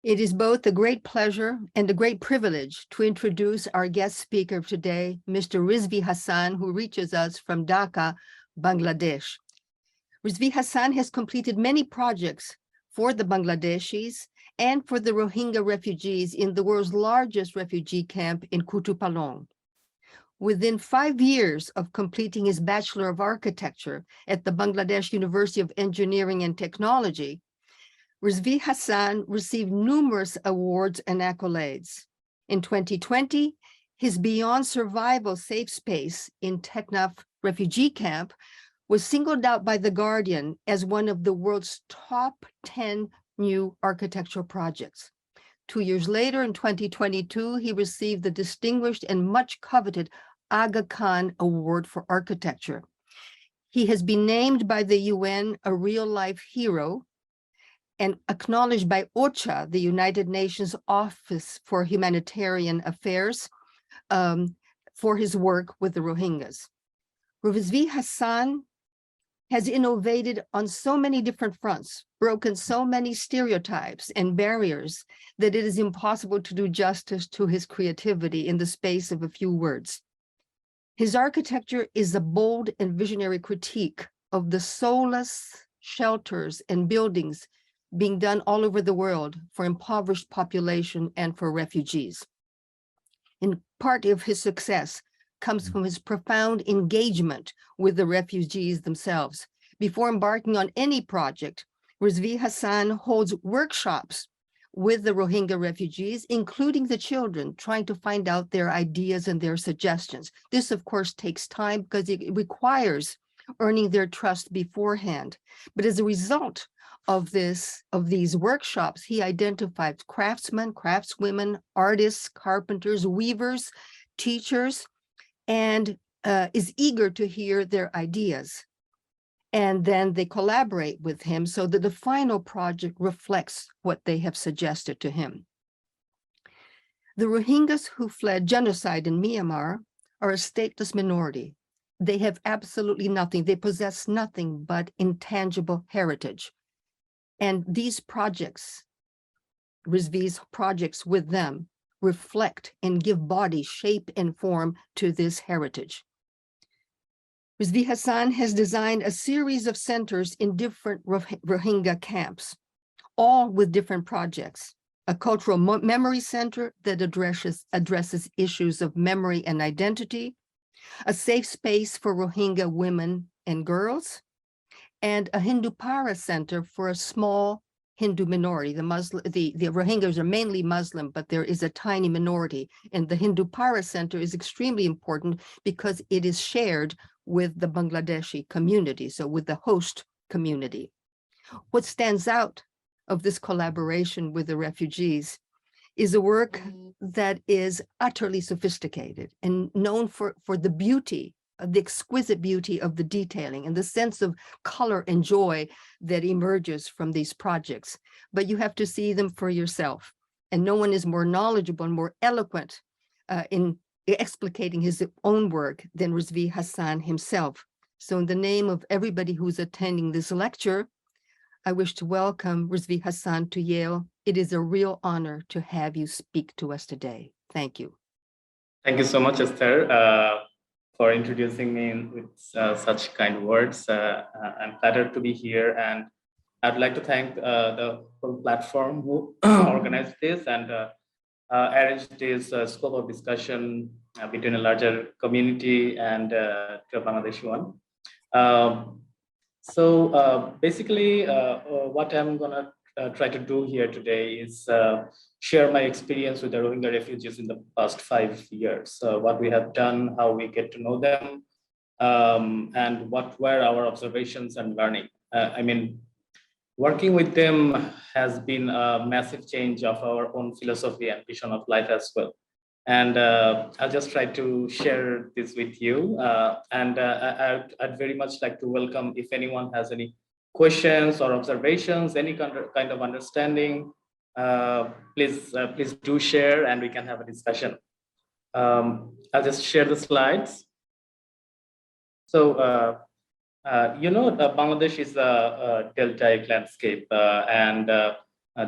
It is both a great pleasure and a great privilege to introduce our guest speaker of today, Mr. Rizvi Hassan, who reaches us from Dhaka, Bangladesh. Rizvi Hassan has completed many projects for the Bangladeshis and for the Rohingya refugees in the world's largest refugee camp in Kutupalong. Within 5 years of completing his Bachelor of Architecture at the Bangladesh University of Engineering and Technology, Rizvi Hassan received numerous awards and accolades. In 2020, his Beyond Survival Safe Space in Teknaf refugee camp was singled out by The Guardian as one of the world's top 10 new architectural projects. 2 years later, in 2022, he received the distinguished and much coveted Aga Khan Award for Architecture. He has been named by the UN a real-life hero and acknowledged by OCHA, the United Nations Office for Humanitarian Affairs, for his work with the Rohingyas. Rizvi Hassan has innovated on so many different fronts, broken so many stereotypes and barriers that it is impossible to do justice to his creativity in the space of a few words. His architecture is a bold and visionary critique of the soulless shelters and buildings being done all over the world for impoverished population and for refugees. And part of his success comes from his profound engagement with the refugees themselves. Before embarking on any project, Rizvi Hassan holds workshops with the Rohingya refugees, including the children, trying to find out their ideas and their suggestions. This, of course, takes time because it requires earning their trust beforehand. But as a result of these workshops, he identifies craftsmen, craftswomen, artists, carpenters, weavers, teachers, and is eager to hear their ideas. And then they collaborate with him so that the final project reflects what they have suggested to him. The Rohingyas who fled genocide in Myanmar are a stateless minority. They have absolutely nothing. They possess nothing but intangible heritage. And these projects, Rizvi's projects with them, reflect and give body, shape, and form to this heritage. Rizvi Hassan has designed a series of centers in different Rohingya camps, all with different projects. A cultural memory center that addresses issues of memory and identity, a safe space for Rohingya women and girls, and a Hindu Para center for a small Hindu minority. The Rohingyas are mainly Muslim, but there is a tiny minority. And the Hindu Para center is extremely important because it is shared with the Bangladeshi community, so with the host community. What stands out of this collaboration with the refugees is a work that is utterly sophisticated and known for the beauty, the exquisite beauty of the detailing and the sense of color and joy that emerges from these projects. But you have to see them for yourself. And no one is more knowledgeable and more eloquent in explicating his own work than Rizvi Hassan himself. So in the name of everybody who's attending this lecture, I wish to welcome Rizvi Hassan to Yale. It is a real honor to have you speak to us today. Thank you. Thank you so much, Esther, for introducing me with such kind words. I'm flattered to be here, and I'd like to thank the whole platform who organized this and arranged this scope of discussion between a larger community and to a Bangladeshi one. Basically, what I'm gonna try to do here today is share my experience with the Rohingya refugees in the past 5 years, what we have done, how we get to know them, and what were our observations and learning. I mean, working with them has been a massive change of our own philosophy and vision of life as well. And I'll just try to share this with you. I'd very much like to welcome if anyone has any questions or observations, any kind of understanding, please do share and we can have a discussion. I'll just share the slides. So, Bangladesh is a deltaic landscape, and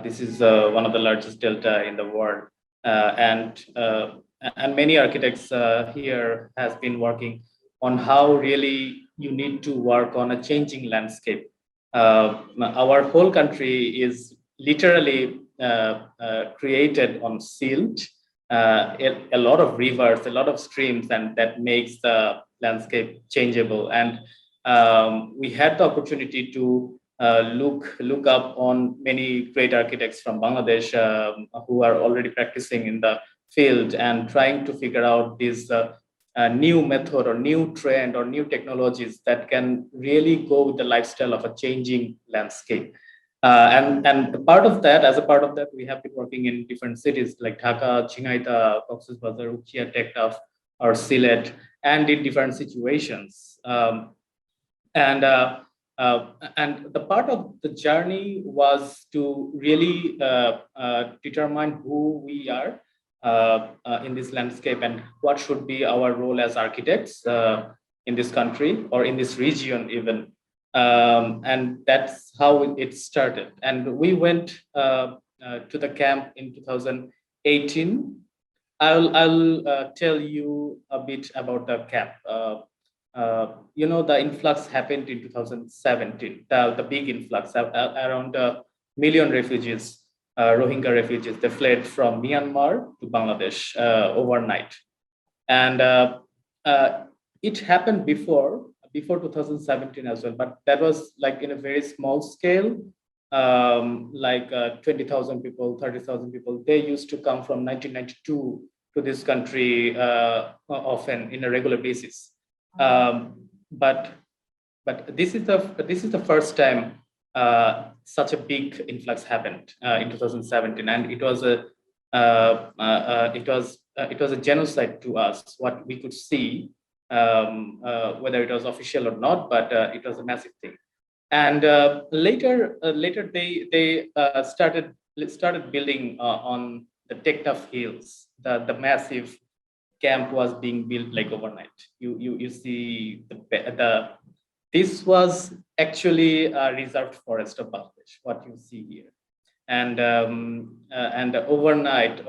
This is one of the largest delta in the world, and many architects here has been working on how really you need to work on a changing landscape. Our whole country is literally created on silt, a lot of rivers, a lot of streams, and that makes the landscape changeable. And we had the opportunity to look up on many great architects from Bangladesh who are already practicing in the field and trying to figure out this new method or new trend or new technologies that can really go with the lifestyle of a changing landscape. And part of that, as a part of that, we have been working in different cities like Dhaka, Chingaita, Cox's Bazar, Ukhiya-Teknaf, or Sylhet, and in different situations. And and the part of the journey was to really determine who we are in this landscape and what should be our role as architects in this country or in this region even. And that's how it started. And we went to the camp in 2018. I'll tell you a bit about the camp. The influx happened in 2017, the big influx, around a million refugees, Rohingya refugees. They fled from Myanmar to Bangladesh overnight. And it happened before 2017 as well, but that was like in a very small scale, like 20,000 people, 30,000 people. They used to come from 1992 to this country often in a regular basis. But this is the first time such a big influx happened in 2017, and it was a genocide to us. What we could see, whether it was official or not, but it was a massive thing. And later they started building on the Teknaf Hills, the massive camp was being built like overnight. You see this was actually a reserved forest of Bangladesh, what you see here, and overnight,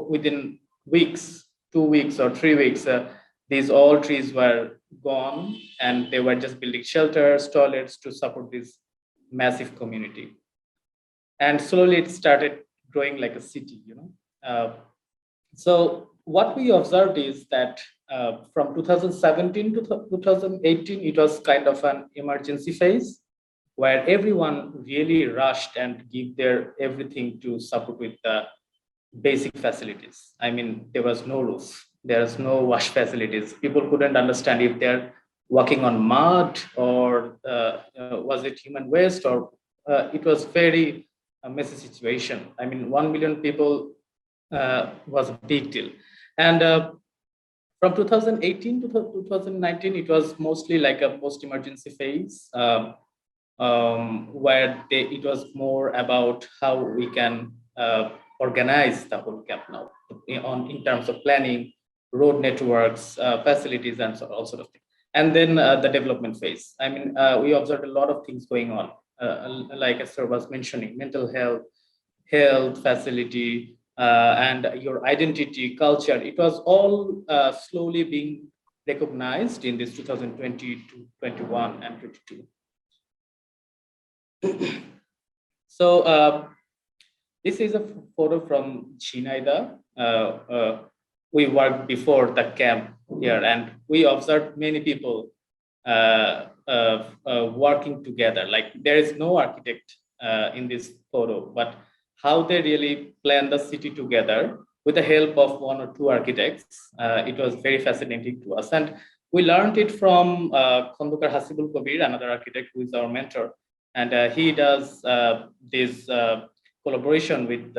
within weeks, 2 weeks or 3 weeks, these all trees were gone, and they were just building shelters, toilets to support this massive community. And slowly it started growing like a city, So what we observed is that from 2017 to 2018, it was kind of an emergency phase where everyone really rushed and give their everything to support with the basic facilities. I mean, there was no roof, there's no wash facilities. People couldn't understand if they're walking on mud or was it human waste, or it was very messy situation. I mean, 1 million people was a big deal. And from 2018 to 2019, it was mostly like a post-emergency phase, where it was more about how we can organize the whole camp now in terms of planning, road networks, facilities, and all sort of things. And then the development phase. I mean, we observed a lot of things going on, like Esther was mentioning, mental health facility, and your identity, culture. It was all slowly being recognized in this 2020 to 21 and 22. So this is a photo from Chinaida. We worked before the camp here, and we observed many people working together. Like, there is no architect in this photo, but how they really plan the city together with the help of one or two architects. It was very fascinating to us. And we learned it from Khandokar Hasibul Kabir, another architect who is our mentor. And he does this collaboration with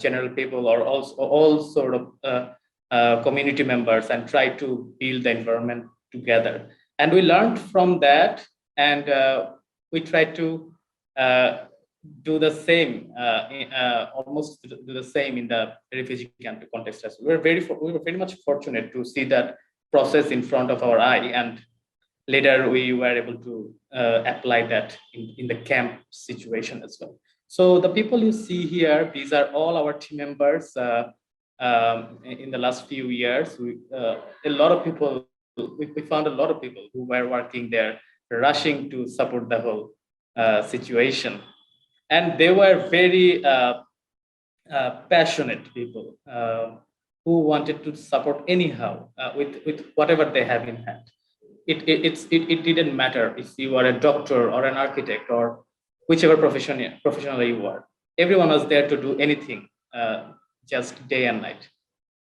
general people or also all sort of community members and try to build the environment together. And we learned from that, and we tried to do the same, almost do the same in the refugee camp context as well. We were very much fortunate to see that process in front of our eye, and later we were able to apply that in the camp situation as well. So the people you see here, these are all our team members. In the last few years, a lot of people, we found a lot of people who were working there, rushing to support the whole situation. And they were very passionate people who wanted to support anyhow with whatever they have in hand. It didn't matter if you were a doctor or an architect or whichever professional you were. Everyone was there to do anything, just day and night.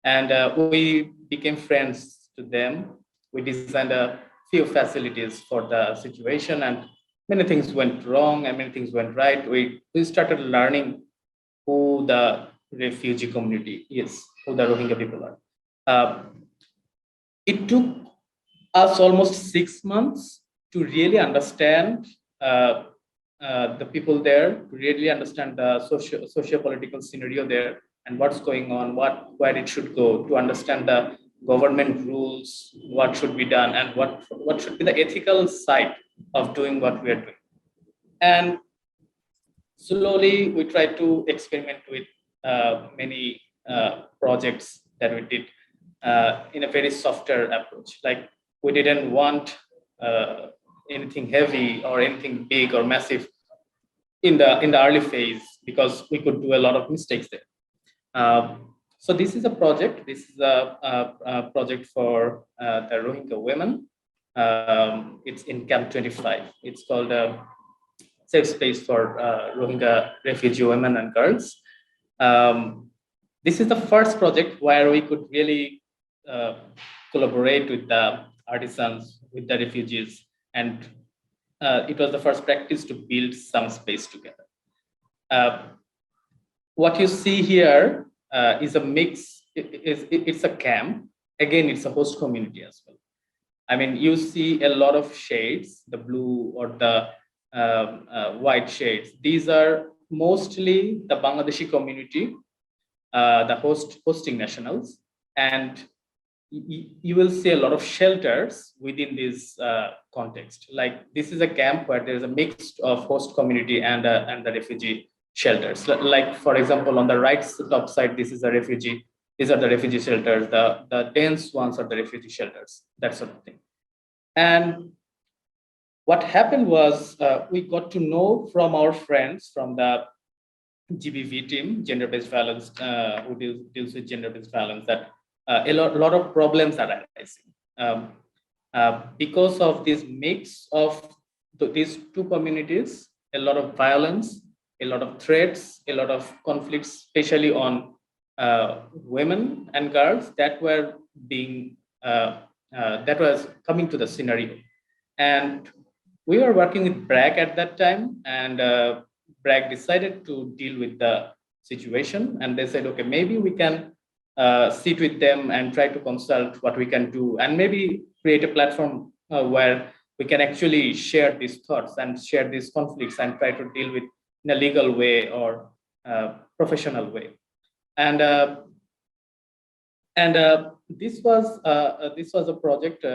And we became friends to them. We designed a few facilities for the situation, and many things went wrong and many things went right. We started learning who the refugee community is, who the Rohingya people are. Uh, it took us almost 6 months to really understand the people there, to really understand the socio-political scenario there and what's going on, where it should go, to understand the government rules, what should be done, and what should be the ethical side of doing what we are doing. And slowly we tried to experiment with many projects that we did in a very softer approach. Like we didn't want anything heavy or anything big or massive in the early phase because we could do a lot of mistakes there. So this is a project. This is a project for the Rohingya women. It's in Camp 25. It's called Safe Space for Rohingya refugee women and girls. This is the first project where we could really collaborate with the artisans, with the refugees, and it was the first practice to build some space together. What you see here is a mix. It's a camp. Again, it's a host community as well. I mean, you see a lot of shades, the blue or the white shades. These are mostly the Bangladeshi community, the hosting nationals, and you will see a lot of shelters within this context. Like this is a camp where there is a mix of host community and the refugee shelters. Like for example, on the right top side, this is a refugee. These are the refugee shelters. The dense ones are the refugee shelters. That sort of thing. And what happened was we got to know from our friends from the GBV team, gender-based violence, who deals with gender-based violence, that a lot of problems are arising because of this mix of these two communities. A lot of violence, a lot of threats, a lot of conflicts, especially on women and girls that were being that was coming to the scenario. And we were working with BRAC at that time, and BRAC decided to deal with the situation, and they said, okay, maybe we can sit with them and try to consult what we can do, and maybe create a platform where we can actually share these thoughts and share these conflicts and try to deal with in a legal way or professional way. And this was a project.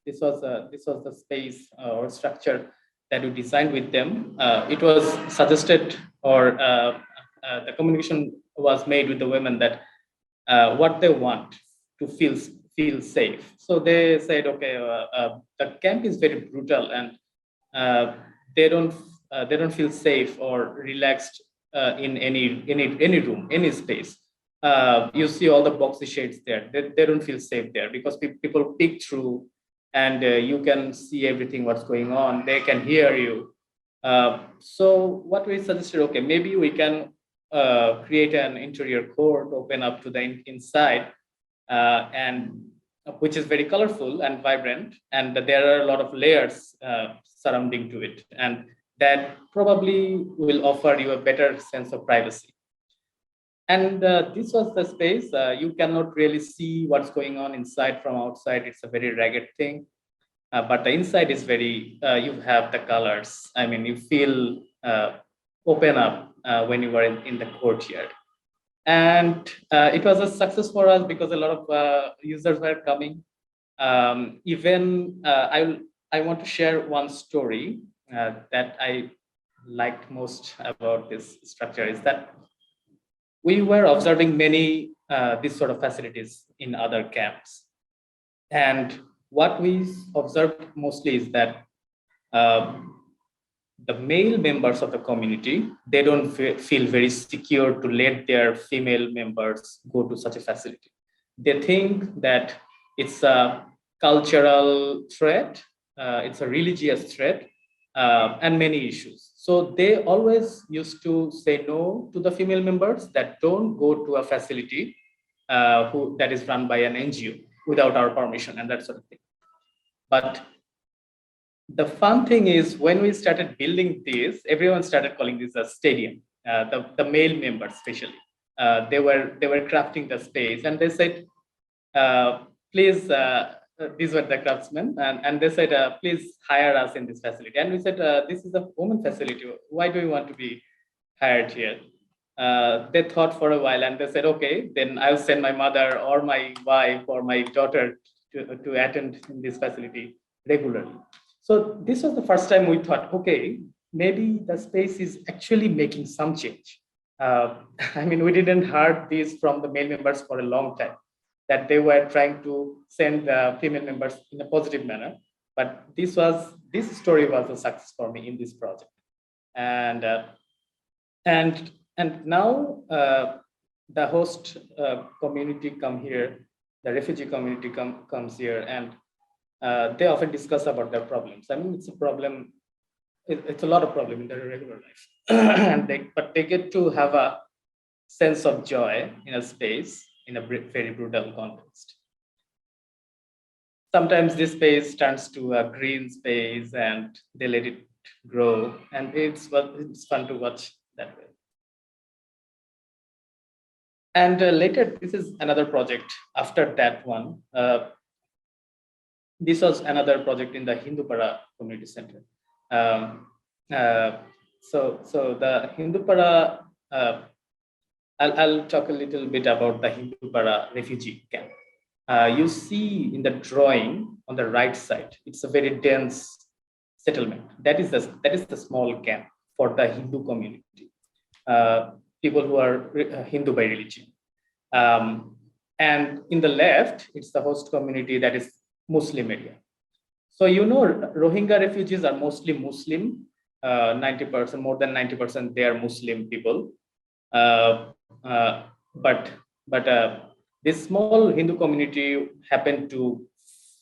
This was the space or structure that we designed with them. It was suggested, or the communication was made with the women that what they want to feel safe. So they said, okay, the camp is very brutal, and they don't feel safe or relaxed in any room, any space. You see all the boxy shades there. They don't feel safe there because people peek through, and you can see everything what's going on. They can hear you. So what we suggested, okay, maybe we can create an interior court, open up to the inside, and which is very colorful and vibrant, and there are a lot of layers surrounding to it, and that probably will offer you a better sense of privacy. And this was the space. You cannot really see what's going on inside from outside. It's a very ragged thing. But the inside is very, you have the colors. I mean, you feel open up when you are in the courtyard. And it was a success for us because a lot of users were coming. Even I want to share one story that I liked most about this structure is that we were observing many these sort of facilities in other camps. And what we observed mostly is that uh, the male members of the community, they don't feel very secure to let their female members go to such a facility. They think that it's a cultural threat, it's a religious threat, and many issues. So they always used to say no to the female members that don't go to a facility that is run by an NGO without our permission and that sort of thing. But the fun thing is when we started building this, everyone started calling this a stadium. The male members, especially, they were crafting the space, and they said, "Please." These were the craftsmen, and they said, "Please hire us in this facility." And we said, "This is a woman facility. Why do you want to be hired here?" They thought for a while, and they said, "Okay, then I'll send my mother or my wife or my daughter to attend in this facility regularly." So this was the first time we thought, okay, maybe the space is actually making some change. I mean, we didn't heard this from the male members for a long time, that they were trying to send the female members in a positive manner. But this story was a success for me in this project. And now the host community come here, the refugee community comes here, and they often discuss about their problems. I mean, it's a problem. It's a lot of problem in their regular life, but they get to have a sense of joy in a space in a very brutal context. Sometimes this space turns to a green space, and they let it grow, and it's fun to watch that way. And later, this is another project. After that one. This was another project in the Hindupara Community Center. So the Hindupara, I'll talk a little bit about the Hindupara refugee camp. You see in the drawing on the right side, it's a very dense settlement. That is the small camp for the Hindu community, people who are Hindu by religion. And in the left, it's the host community that is Muslim area. So Rohingya refugees are mostly Muslim, 90%, more than 90%, they are Muslim people. But this small Hindu community happened to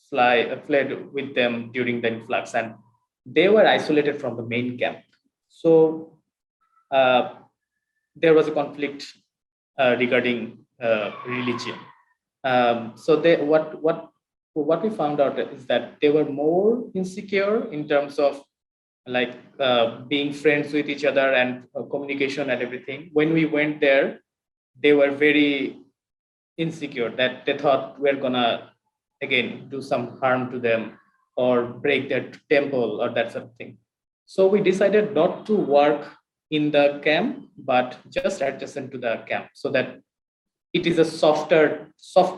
fled with them during the influx, and they were isolated from the main camp. So there was a conflict regarding religion. So what we found out is that they were more insecure in terms of like being friends with each other and communication and everything. When we went there, they were very insecure, that they thought we're gonna again do some harm to them or break their temple or that sort of thing. So we decided not to work in the camp, but just adjacent to the camp, so that it is a softer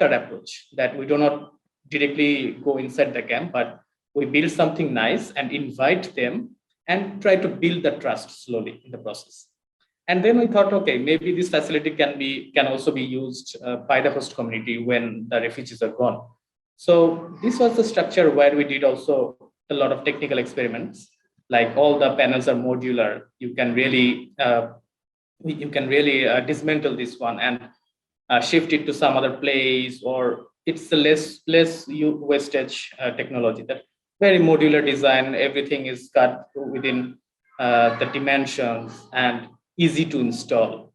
approach, that we do not directly go inside the camp, but we build something nice and invite them and try to build the trust slowly in the process. And then we thought, okay, maybe this facility can also be used by the host community when the refugees are gone. So this was the structure where we did also a lot of technical experiments. Like all the panels are modular. You can really dismantle this one and shift it to some other place, or it's a less wastage technology. That very modular design, everything is cut within the dimensions and easy to install.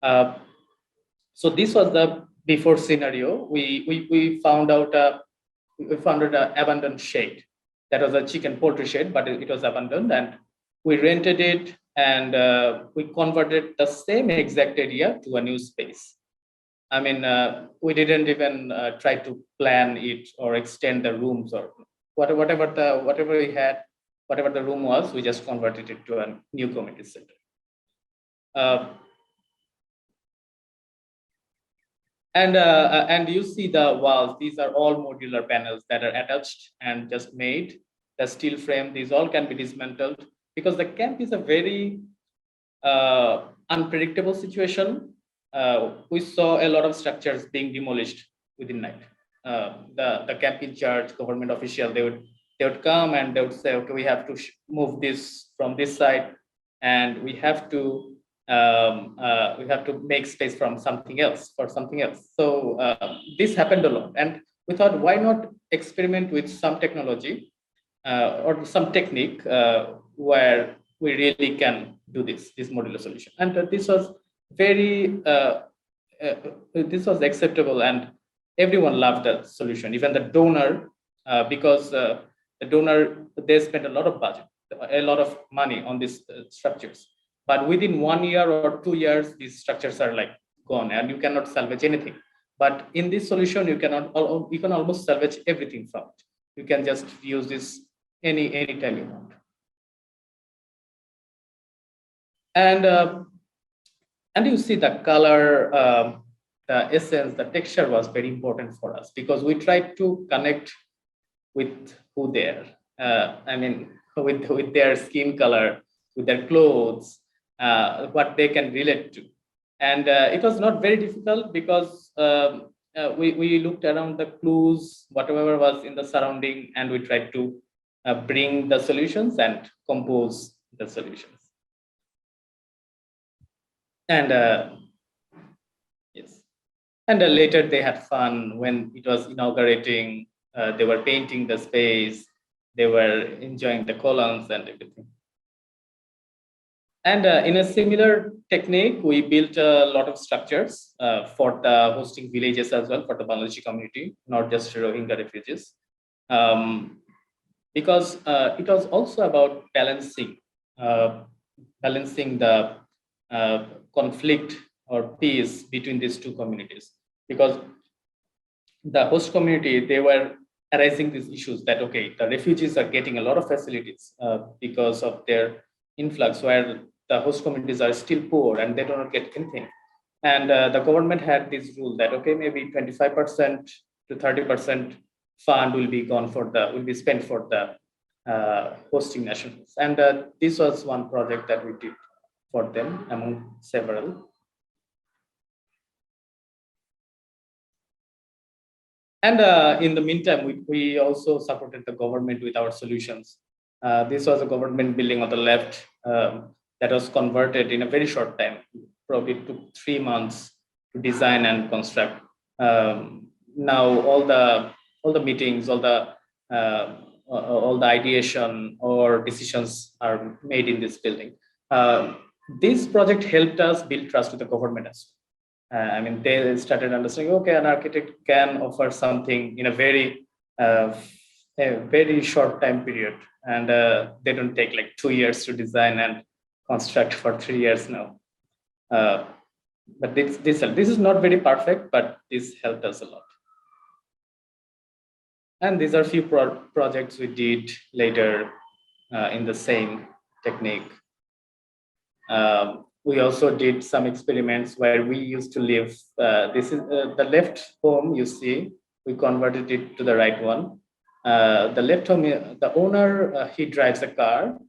So this was the before scenario. We found out an abandoned shed. That was a chicken poultry shed, but it was abandoned, and we rented it, and we converted the same exact area to a new space. I mean, we didn't even try to plan it or extend the rooms or whatever we had, whatever the room was, we just converted it to a new community center. And you see the walls, these are all modular panels that are attached and just made. The steel frame, these all can be dismantled because the camp is a very unpredictable situation. We saw a lot of structures being demolished within night. The camp in charge, government official, they would come and they would say, okay, we have to move this from this side, and we have to make space from something else for something else. So this happened a lot, and we thought, why not experiment with some technology or some technique where we really can do this modular solution. And this was very this was acceptable, and everyone loved the solution, even the donor, because the donor, they spent a lot of budget, a lot of money on these structures. But within 1 year or 2 years, these structures are like gone, and you cannot salvage anything. But in this solution, you can almost salvage everything from it. You can just use this anytime you want. And you see the color, the essence, the texture was very important for us, because we tried to connect with who they are. I mean, with their skin color, with their clothes, what they can relate to. And it was not very difficult, because we looked around the clues, whatever was in the surrounding, and we tried to bring the solutions and compose the solutions. And yes, and later they had fun when it was inaugurating. They were painting the space, they were enjoying the columns and everything. And in a similar technique, we built a lot of structures for the hosting villages as well, for the Bangladeshi community, not just Rohingya refugees. Because it was also about balancing the conflict or peace between these two communities. Because the host community, they were arising these issues that, okay, the refugees are getting a lot of facilities because of their influx, where the host communities are still poor and they do not get anything. And the government had this rule that, okay, maybe 25% to 30% fund will be spent for the hosting nationals. And this was one project that we did for them among several. And in the meantime, we also supported the government with our solutions. This was a government building on the left that was converted in a very short time. Probably took 3 months to design and construct. Now all the meetings, all the ideation or decisions are made in this building. This project helped us build trust with the government as well. I mean, they started understanding, okay, an architect can offer something in a very short time period, and they don't take like 2 years to design and construct for 3 years now. But this is not very perfect, but this helped us a lot. And these are few projects we did later in the same technique. We also did some experiments where we used to live. This is the left home you see. We converted it to the right one. The left home, the owner, he drives a car.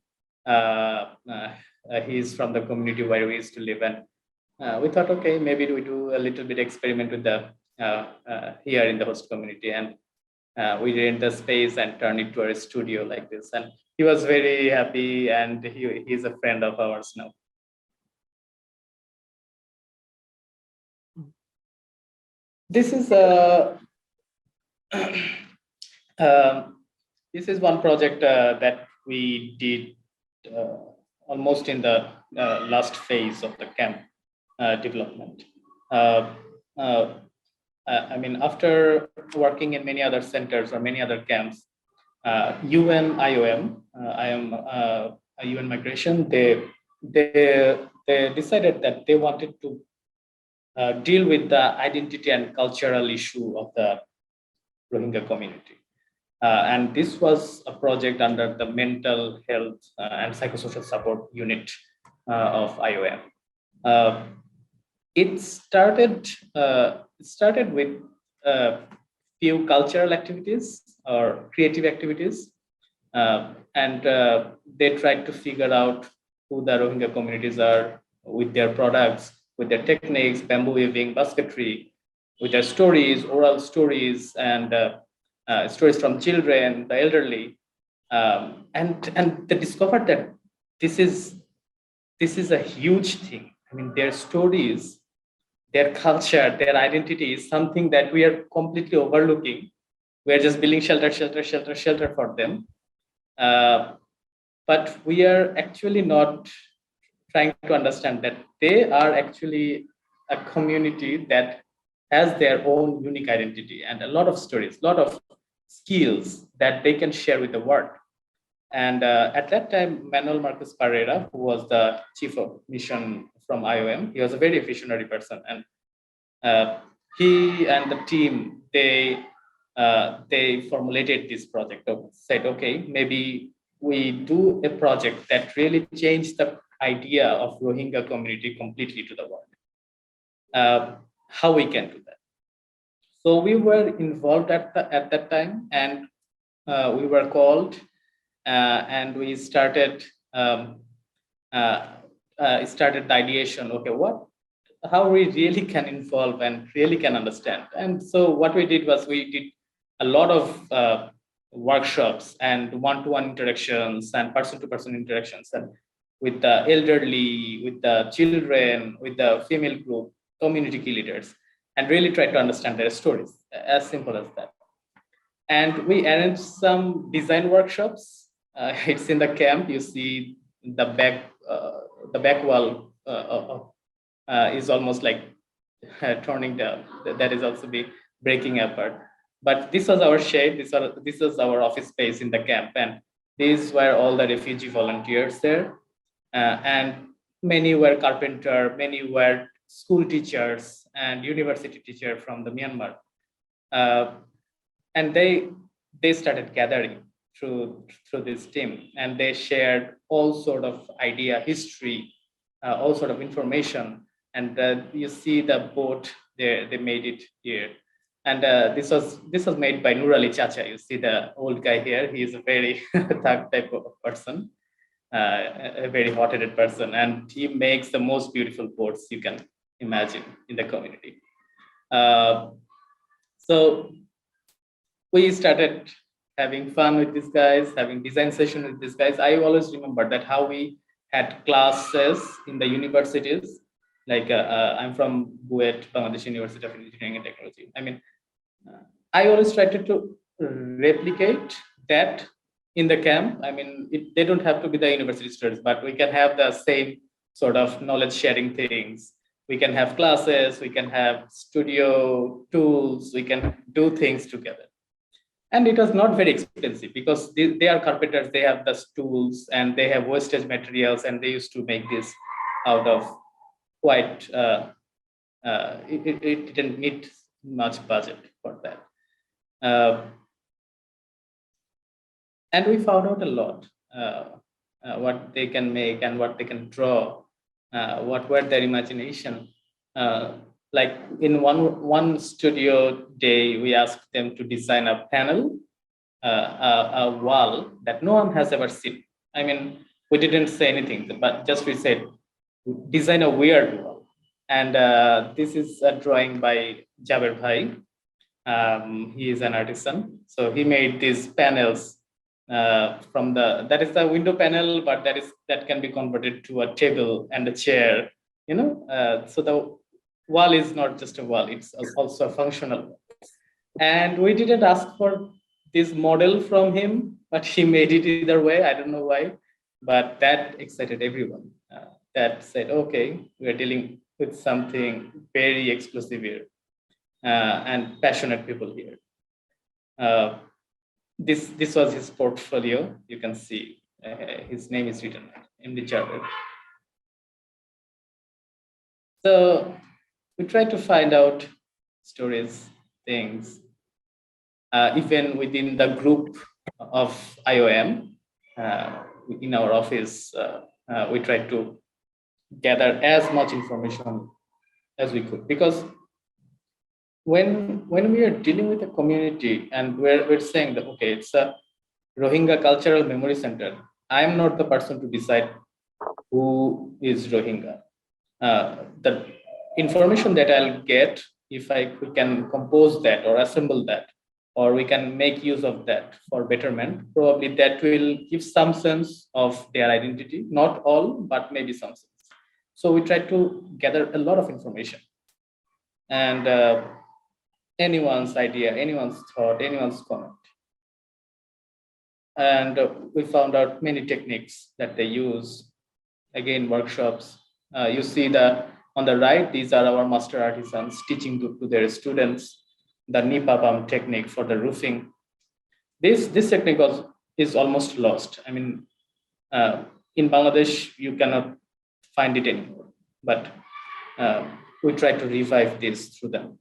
He's from the community where we used to live, and we thought, okay, maybe we do a little bit experiment with the here in the host community, and we rent the space and turn it to a studio like this. And he was very happy, and he's a friend of ours now. This is this is one project that we did almost in the last phase of the camp development. I mean, after working in many other centers or many other camps, IOM, UN Migration, they decided that they wanted to deal with the identity and cultural issue of the Rohingya community. And this was a project under the mental health and psychosocial support unit of IOM. It started with few cultural activities or creative activities. And they tried to figure out who the Rohingya communities are with their products, with their techniques, bamboo weaving, basketry, with their stories, oral stories, and stories from children, the elderly, and they discovered that this is a huge thing. I mean, their stories, their culture, their identity is something that we are completely overlooking. We are just building shelter, shelter, shelter, shelter for them. Uh, but we are actually not trying to understand that they are actually a community that has their own unique identity and a lot of stories, a lot of skills that they can share with the world. And at that time, Manuel Marcos Pereira, who was the chief of mission from IOM, he was a very visionary person, and uh, he and the team they formulated this project. Said, okay, maybe we do a project that really changed the idea of Rohingya community completely to the world. How we can do that? So we were involved at that time, and we were called, and we started started the ideation. Okay, how we really can involve and really can understand. And so what we did was we did a lot of workshops and one-to-one interactions and person-to-person interactions, and with the elderly, with the children, with the female group, community key leaders, and really try to understand their stories, as simple as that. And we arranged some design workshops. It's in the camp. You see the back wall is almost like turning down. That is also be breaking apart. But this was our shade. This was our office space in the camp, and these were all the refugee volunteers there. And many were carpenter, many were school teachers and university teacher from the Myanmar. Uh, and they started gathering through this team, and they shared all sort of idea, history, all sort of information. And you see the boat there, they made it here. And this was made by Nur Ali Chacha. You see the old guy here. He is a very thug type of person, a very hot-headed person, and he makes the most beautiful boats you can imagine in the community. So we started having fun with these guys, having design session with these guys. I always remember that how we had classes in the universities. Like I'm from BUET, Bangladeshi University of Engineering and Technology. I mean, I always tried to replicate that in the camp. I mean, they don't have to be the university students, but we can have the same sort of knowledge sharing things. We can have classes, we can have studio tools, we can do things together. And it was not very expensive because they are carpenters, they have the tools and they have wastage materials, and they used to make this out of quite, it didn't need much budget for that. And we found out a lot, what they can make and what they can draw, what were their imagination. Like in one studio day, we asked them to design a panel, a wall that no one has ever seen. I mean, we didn't say anything, but just we said, design a weird wall. And this is a drawing by Jaber Bhai. He is an artisan. So he made these panels from that is the window panel, but that can be converted to a table and a chair, so the wall is not just a wall, it's also a functional. And we didn't ask for this model from him, but he made it either way. I don't know why, but that excited everyone. That said, okay, we're dealing with something very exclusive here, and passionate people here. This was his portfolio. You can see his name is written in the chart. So we try to find out stories, things, even within the group of IOM. In our office, we try to gather as much information as we could, because when we are dealing with a community and we're saying that, okay, it's a Rohingya Cultural Memory Center. I am not the person to decide who is Rohingya. The information that I'll get, if we can compose that or assemble that, or we can make use of that for betterment, probably that will give some sense of their identity. Not all, but maybe some sense. So we try to gather a lot of information, and anyone's idea, anyone's thought, anyone's comment. And we found out many techniques that they use. Again, workshops. You see on the right, these are our master artisans teaching to their students the Nipapam technique for the roofing. This technique is almost lost. I mean, in Bangladesh, you cannot find it anymore. But we try to revive this through them.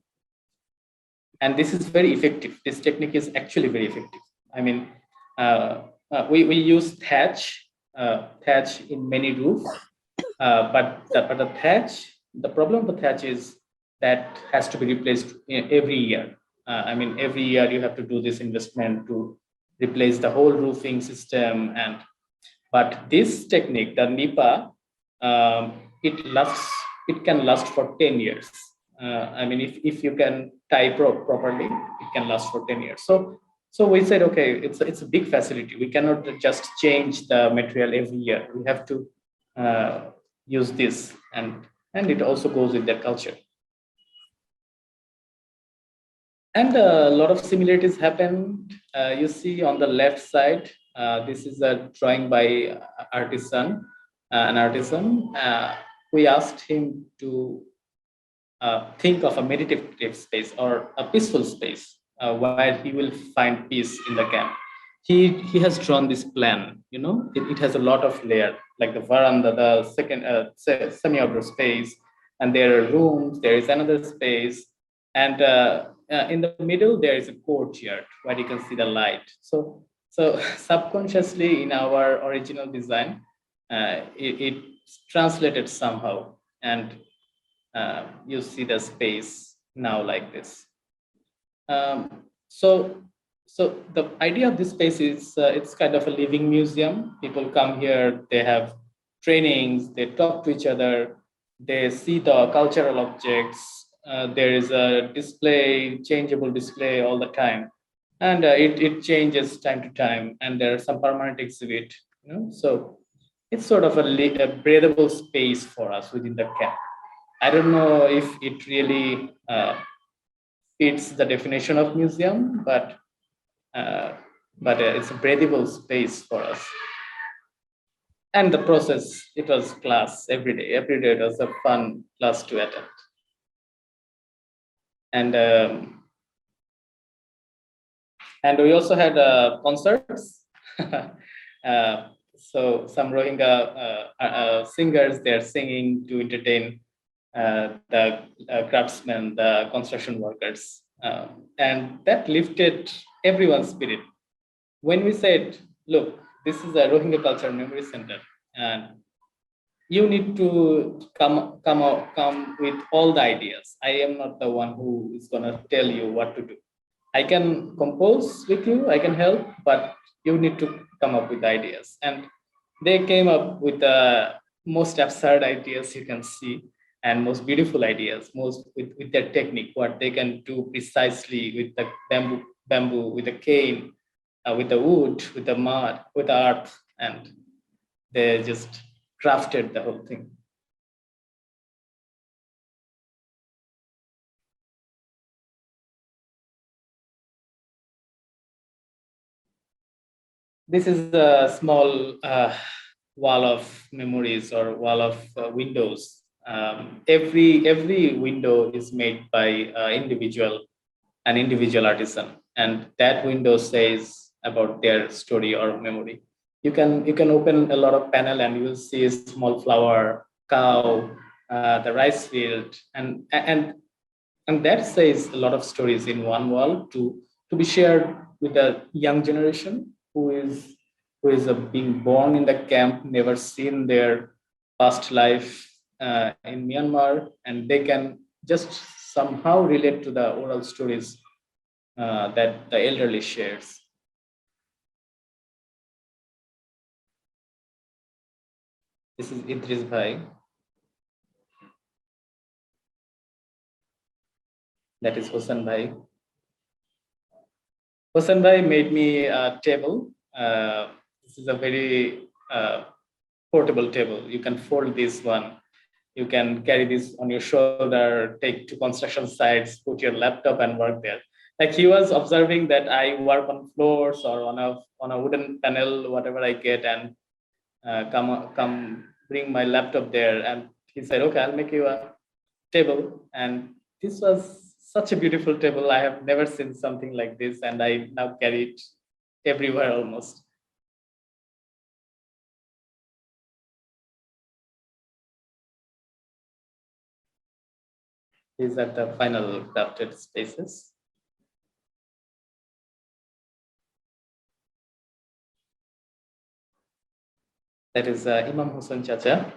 And this is very effective. This technique is actually very effective. I mean, we use thatch in many roofs, but the thatch, the problem with thatch is that has to be replaced every year. I mean, every year you have to do this investment to replace the whole roofing system. But this technique, the NIPA, it can last for 10 years. I mean, if you can tie properly, it can last for 10 years. So we said, okay, it's a big facility. We cannot just change the material every year. We have to use this, and it also goes with their culture. And a lot of similarities happened. You see on the left side, this is a drawing by an artisan. We asked him to think of a meditative space or a peaceful space where he will find peace in the camp. He has drawn this plan. You know, it has a lot of layer, like the veranda, the second semi-outdoor space, and there are rooms. There is another space, and in the middle there is a courtyard where you can see the light. So subconsciously in our original design, it's translated somehow, and you see the space now like this. So the idea of this space is it's kind of a living museum. People come here, they have trainings, they talk to each other, they see the cultural objects. There is a display, changeable display all the time, and it changes time to time. And there are some permanent exhibit. You know, so it's sort of a breathable space for us within the camp. I don't know if it really fits the definition of museum, but it's a breathable space for us. And the process, it was class every day. Every day it was a fun class to attend. And we also had concerts. So some Rohingya singers, they're singing to entertain the craftsmen, the construction workers. And that lifted everyone's spirit. When we said, look, this is a Rohingya Cultural Memory Center, and you need to come with all the ideas. I am not the one who is going to tell you what to do. I can compose with you, I can help, but you need to come up with ideas. And they came up with the most absurd ideas you can see, and most beautiful ideas, most with their technique, what they can do precisely with the bamboo, with the cane, with the wood, with the mud, with the earth, and they just crafted the whole thing. This is a small wall of memories or wall of windows. Every window is made by an individual artisan, and that window says about their story or memory. You can open a lot of panel and you will see a small flower, cow, the rice field, and that says a lot of stories in one wall to be shared with the young generation who is being born in the camp, never seen their past life in Myanmar, and they can just somehow relate to the oral stories that the elderly shares. This is Idris Bhai. That is Hossan Bhai. Hossan Bhai made me a table. This is a very portable table. You can fold this one. You can carry this on your shoulder, take to construction sites, put your laptop and work there. Like he was observing that I work on floors or on a wooden panel, whatever I get, and come bring my laptop there. And he said, okay, I'll make you a table. And this was such a beautiful table. I have never seen something like this, and I now carry it everywhere almost. These are the final crafted spaces. That is Imam Hussain Chacha.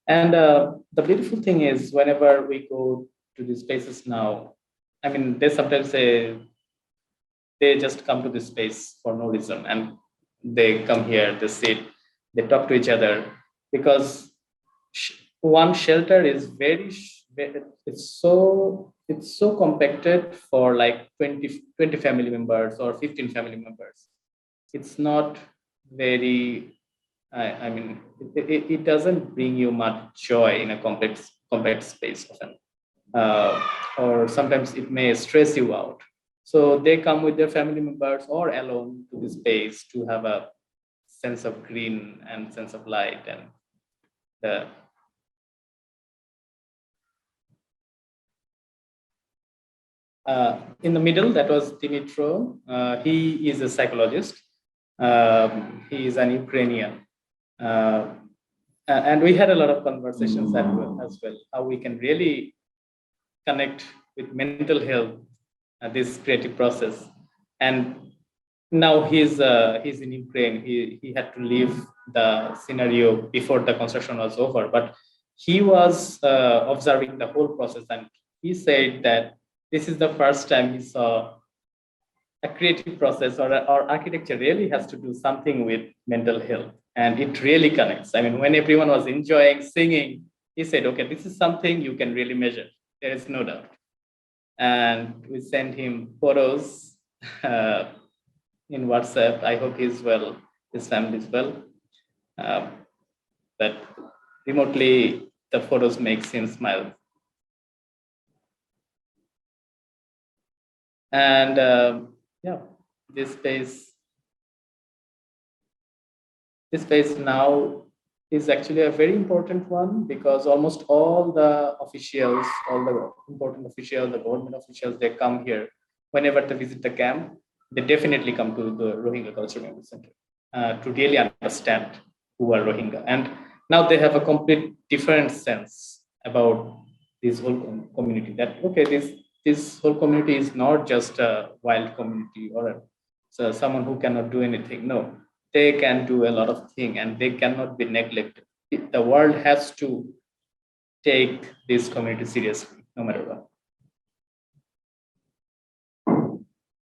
And the beautiful thing is, whenever we go to these places now, I mean, they sometimes say they just come to this space for no reason, and they come here, they sit, they talk to each other, because one shelter is it's so compacted for like 20 family members or 15 family members. It's not very, I mean, it doesn't bring you much joy in a compact space often. Or sometimes it may stress you out. So they come with their family members or alone to this space to have a sense of green and sense of light. And the in the middle, that was Dimitro. He is a psychologist. He is an Ukrainian. And we had a lot of conversations as well, how we can really connect with mental health, this creative process. And now he's in Ukraine. He had to leave the scenario before the construction was over, but he was observing the whole process, and he said that this is the first time he saw a creative process or architecture really has to do something with mental health, and it really connects. I mean, when everyone was enjoying singing, he said, okay, this is something you can really measure. There is no doubt. And we sent him photos in WhatsApp. I hope he's well, his family is well. But remotely, the photos makes him smile. And yeah, this space now is actually a very important one, because almost all the officials, all the important officials, the government officials, they come here whenever they visit the camp. They definitely come to the Rohingya Culture Memory Center to really understand who are Rohingya. And now they have a complete different sense about this whole community. That okay, this whole community is not just a wild community or someone who cannot do anything. No, they can do a lot of things, and they cannot be neglected. The world has to take this community seriously, no matter what.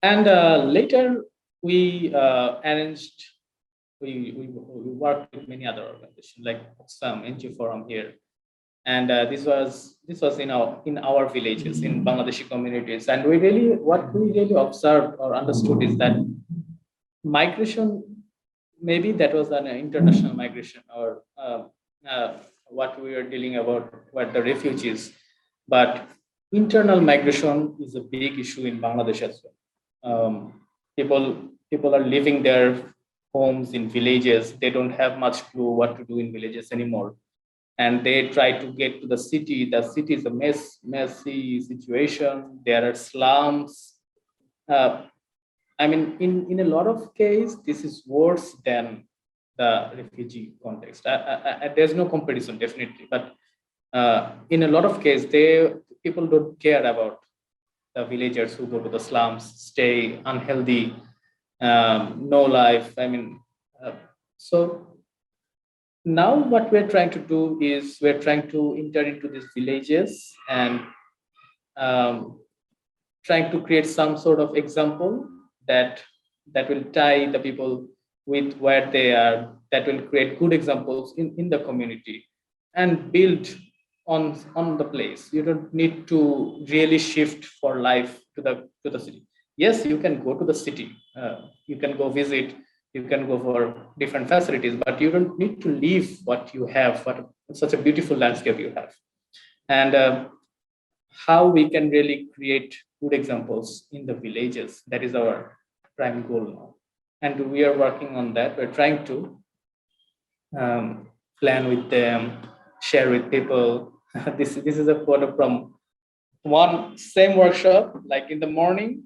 And later, we arranged, we worked with many other organizations like some NGO Forum here. And this was in our villages, in Bangladeshi communities. And what we really observed or understood is that migration, maybe that was an international migration, or what we were dealing about were the refugees, but internal migration is a big issue in Bangladesh as well. People are leaving their homes in villages. They don't have much clue what to do in villages anymore, and they try to get to the city. The city is a messy situation. There are slums. I mean, in a lot of cases, this is worse than the refugee context. There's no comparison, definitely, but in a lot of cases, people don't care about the villagers who go to the slums, stay unhealthy, no life. I mean, so now what we're trying to do is we're trying to enter into these villages and trying to create some sort of example that will tie the people with where they are that will create good examples in the community and build on the place. You don't need to really shift for life to the city. Yes, you can go to the city, you can go visit, you can go for different facilities, but you don't need to leave what you have, what such a beautiful landscape you have. And how we can really create good examples in the villages, that is our prime goal now. And we are working on that. We're trying to plan with them, share with people. This is a photo from one same workshop. Like in the morning,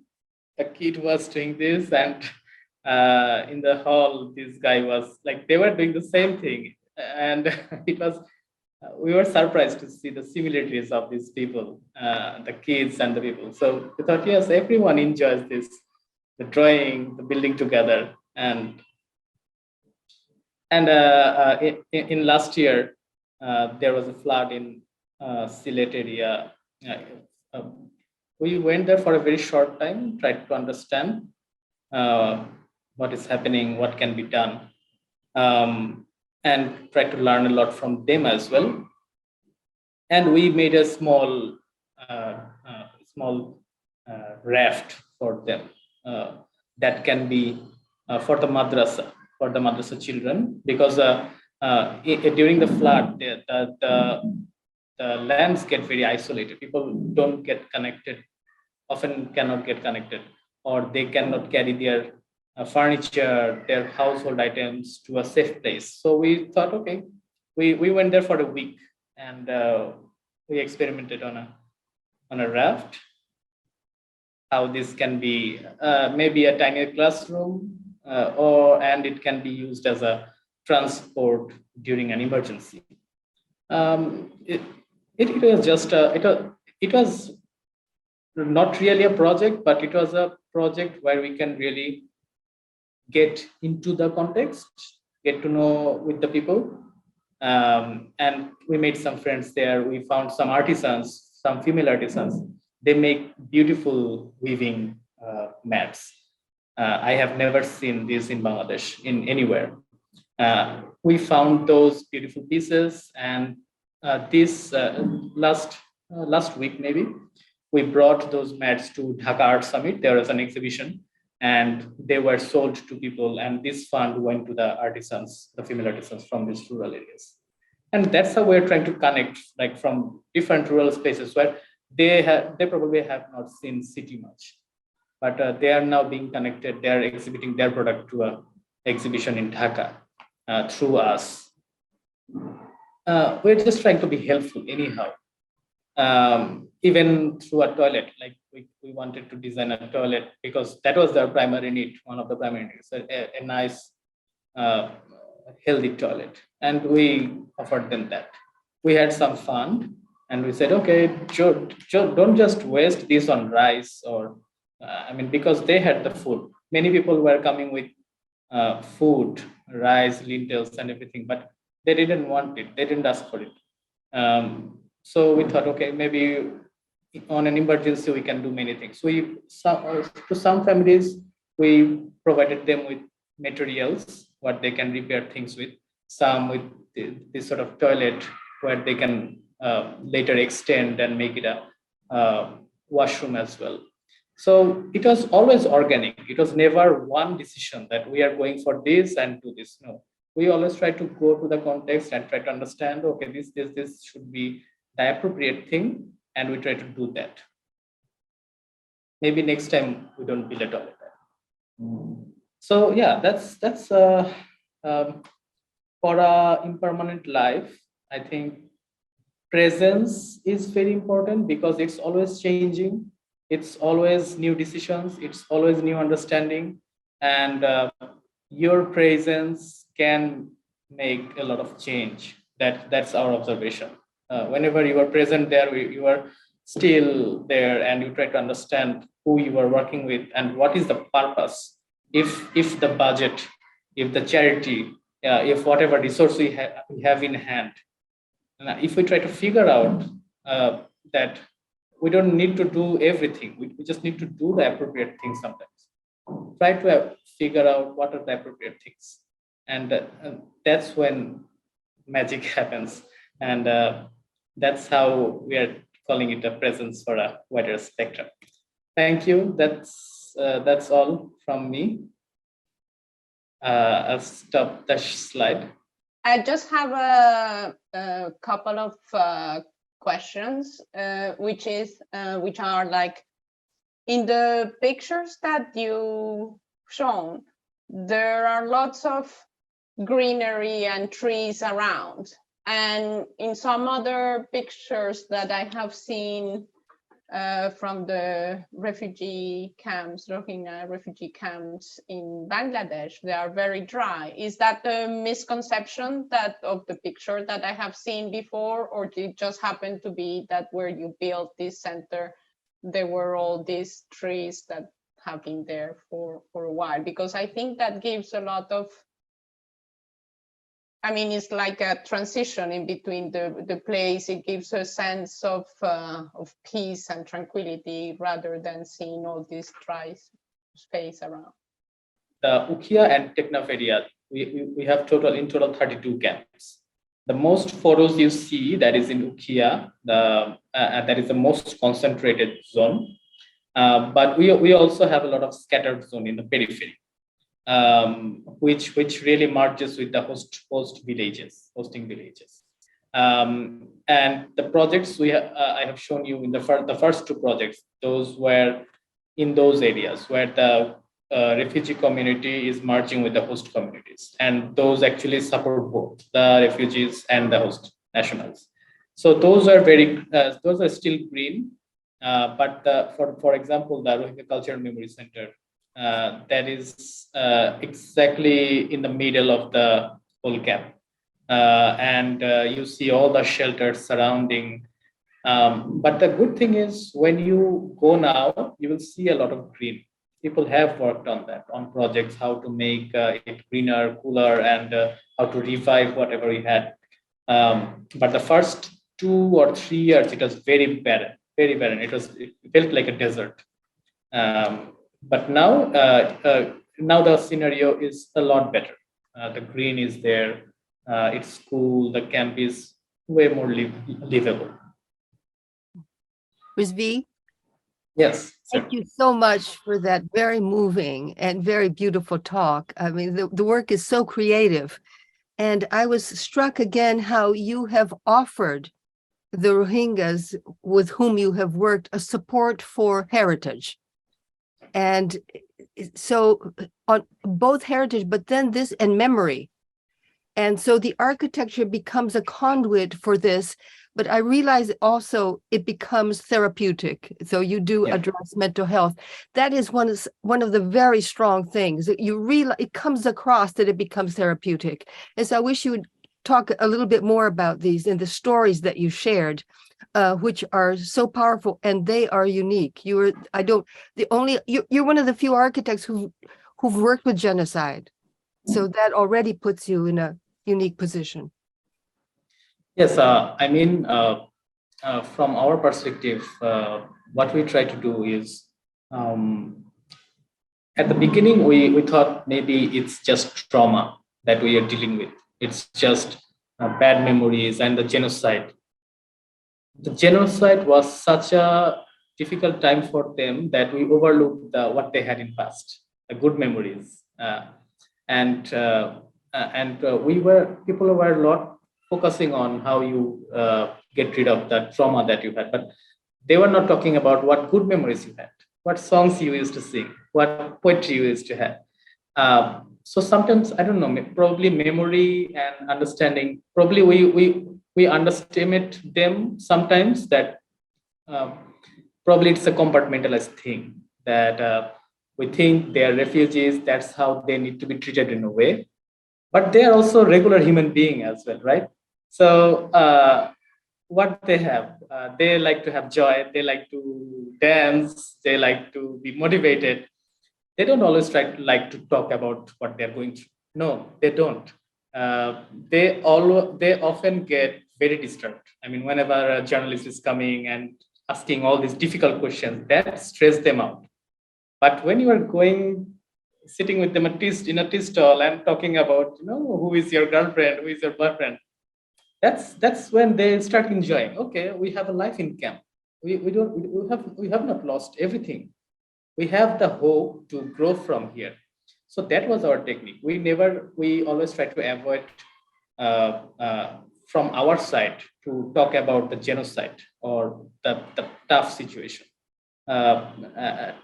a kid was doing this, and in the hall, this guy was like, they were doing the same thing, and it was. We were surprised to see the similarities of these people, the kids and the people. So we thought, yes, everyone enjoys this, the drawing, the building together, and in last year, there was a flood in Sylhet area. Uh, we went there for a very short time, tried to understand uh, what is happening, what can be done, and tried to learn a lot from them as well. And we made a uh, small raft for them that can be for the madrasa children, because during the flood, the lands get very isolated. People don't get connected, often cannot get connected, or they cannot carry their furniture, their household items to a safe place. So we thought, okay, we went there for a week, and we experimented on a raft, how this can be maybe a tiny classroom, and it can be used as a transport during an emergency. It, it was just it was not really a project, but it was a project where we can really get into the context, get to know with the people. And we made some friends there. We found some artisans, some female artisans. They make beautiful weaving mats. I have never seen this in Bangladesh, in anywhere. We found those beautiful pieces, and this last week maybe, we brought those mats to Dhaka Art Summit. There was an exhibition, and they were sold to people, and this fund went to the artisans, the female artisans from these rural areas. And that's how we're trying to connect, like from different rural spaces where they probably have not seen city much, but they are now being connected. They are exhibiting their product to a exhibition in Dhaka through us. We're just trying to be helpful anyhow. Even through a toilet, like we wanted to design a toilet because that was their primary need, one of the primary needs, a nice, healthy toilet. And we offered them that. We had some fun, and we said, okay, don't just waste this on rice or, because they had the food. Many people were coming with food, rice, lentils, and everything, but they didn't want it. They didn't ask for it. So we thought, okay, maybe on an emergency we can do many things. To some families, we provided them with materials what they can repair things with. Some with this sort of toilet where they can later extend and make it a washroom as well. So it was always organic. It was never one decision that we are going for this and do this. No, we always try to go to the context and try to understand, okay, this should be the appropriate thing, and we try to do that. Maybe next time we don't build a toilet. So yeah, that's for a impermanent life. I think presence is very important because it's always changing. It's always new decisions. It's always new understanding, and your presence can make a lot of change. That's our observation. Whenever you are present there, you are still there, and you try to understand who you are working with and what is the purpose. If the budget, if the charity, if whatever resource we have in hand, if we try to figure out that we don't need to do everything, we just need to do the appropriate things sometimes. Try to figure out what are the appropriate things. And that's when magic happens. And that's how we are calling it a presence for a wider spectrum. Thank you. That's all from me. I'll stop the slide. I just have a couple of questions, which are like, in the pictures that you shown, there are lots of greenery and trees around. And in some other pictures that I have seen from the refugee camps, Rohingya refugee camps in Bangladesh, they are very dry. Is that a misconception that of the picture that I have seen before, or did it just happen to be that where you built this center, there were all these trees that have been there for a while? Because I think that gives a lot of, I mean, it's like a transition in between the place. It gives a sense of peace and tranquility rather than seeing all this dry space around. The Ukhiya and Teknaf area, we have in total 32 camps. The most photos you see that is in Ukhiya, that is the most concentrated zone. But we also have a lot of scattered zone in the periphery. Which really merges with the hosting villages. And the projects I have shown you in the first two projects, those were in those areas where the refugee community is merging with the host communities, and those actually support both the refugees and the host nationals. So those are still green, but for example, the Rohingya Cultural Memory Center, that is exactly in the middle of the whole camp. And you see all the shelters surrounding. But the good thing is, when you go now, you will see a lot of green. People have worked on that, on projects, how to make it greener, cooler, and how to revive whatever we had. But the first 2 or 3 years, it was very barren, very barren. It felt like a desert. But now the scenario is a lot better. The green is there. It's cool. The camp is way more livable. Rizvi, yes. Thank you so much for that very moving and very beautiful talk. I mean, the work is so creative. And I was struck again how you have offered the Rohingyas with whom you have worked a support for heritage. And so on both heritage, but then this and memory. And so the architecture becomes a conduit for this, but I realize also it becomes therapeutic. So you do address mental health. That is one of the very strong things that you realize. It comes across that it becomes therapeutic. And so I wish you would talk a little bit more about these and the stories that you shared, which are so powerful, and they are unique. You're one of the few architects who've worked with genocide. So that already puts you in a unique position. Yes, I mean, from our perspective, what we try to do is, at the beginning, we thought maybe it's just trauma that we are dealing with. It's just bad memories and the genocide. The genocide was such a difficult time for them that we overlooked what they had in past, the good memories, and people were a lot focusing on how you get rid of the trauma that you had, but they were not talking about what good memories you had, what songs you used to sing, what poetry you used to have. So sometimes, I don't know, probably memory and understanding, probably we underestimate them sometimes, that probably it's a compartmentalized thing, that we think they are refugees, that's how they need to be treated in a way. But they are also regular human being as well, right? So what they have, they like to have joy, they like to dance, they like to be motivated. They don't always like to talk about what they're going through. No, they don't. They often get very disturbed. I mean, whenever a journalist is coming and asking all these difficult questions, that stress them out. But when you are going sitting with them in a tea stall and talking about, who is your girlfriend, who is your boyfriend. That's when they start enjoying. Okay, we have a life in camp. We have not lost everything. We have the hope to grow from here. So that was our technique. We always try to avoid from our side to talk about the genocide or the tough situation. Try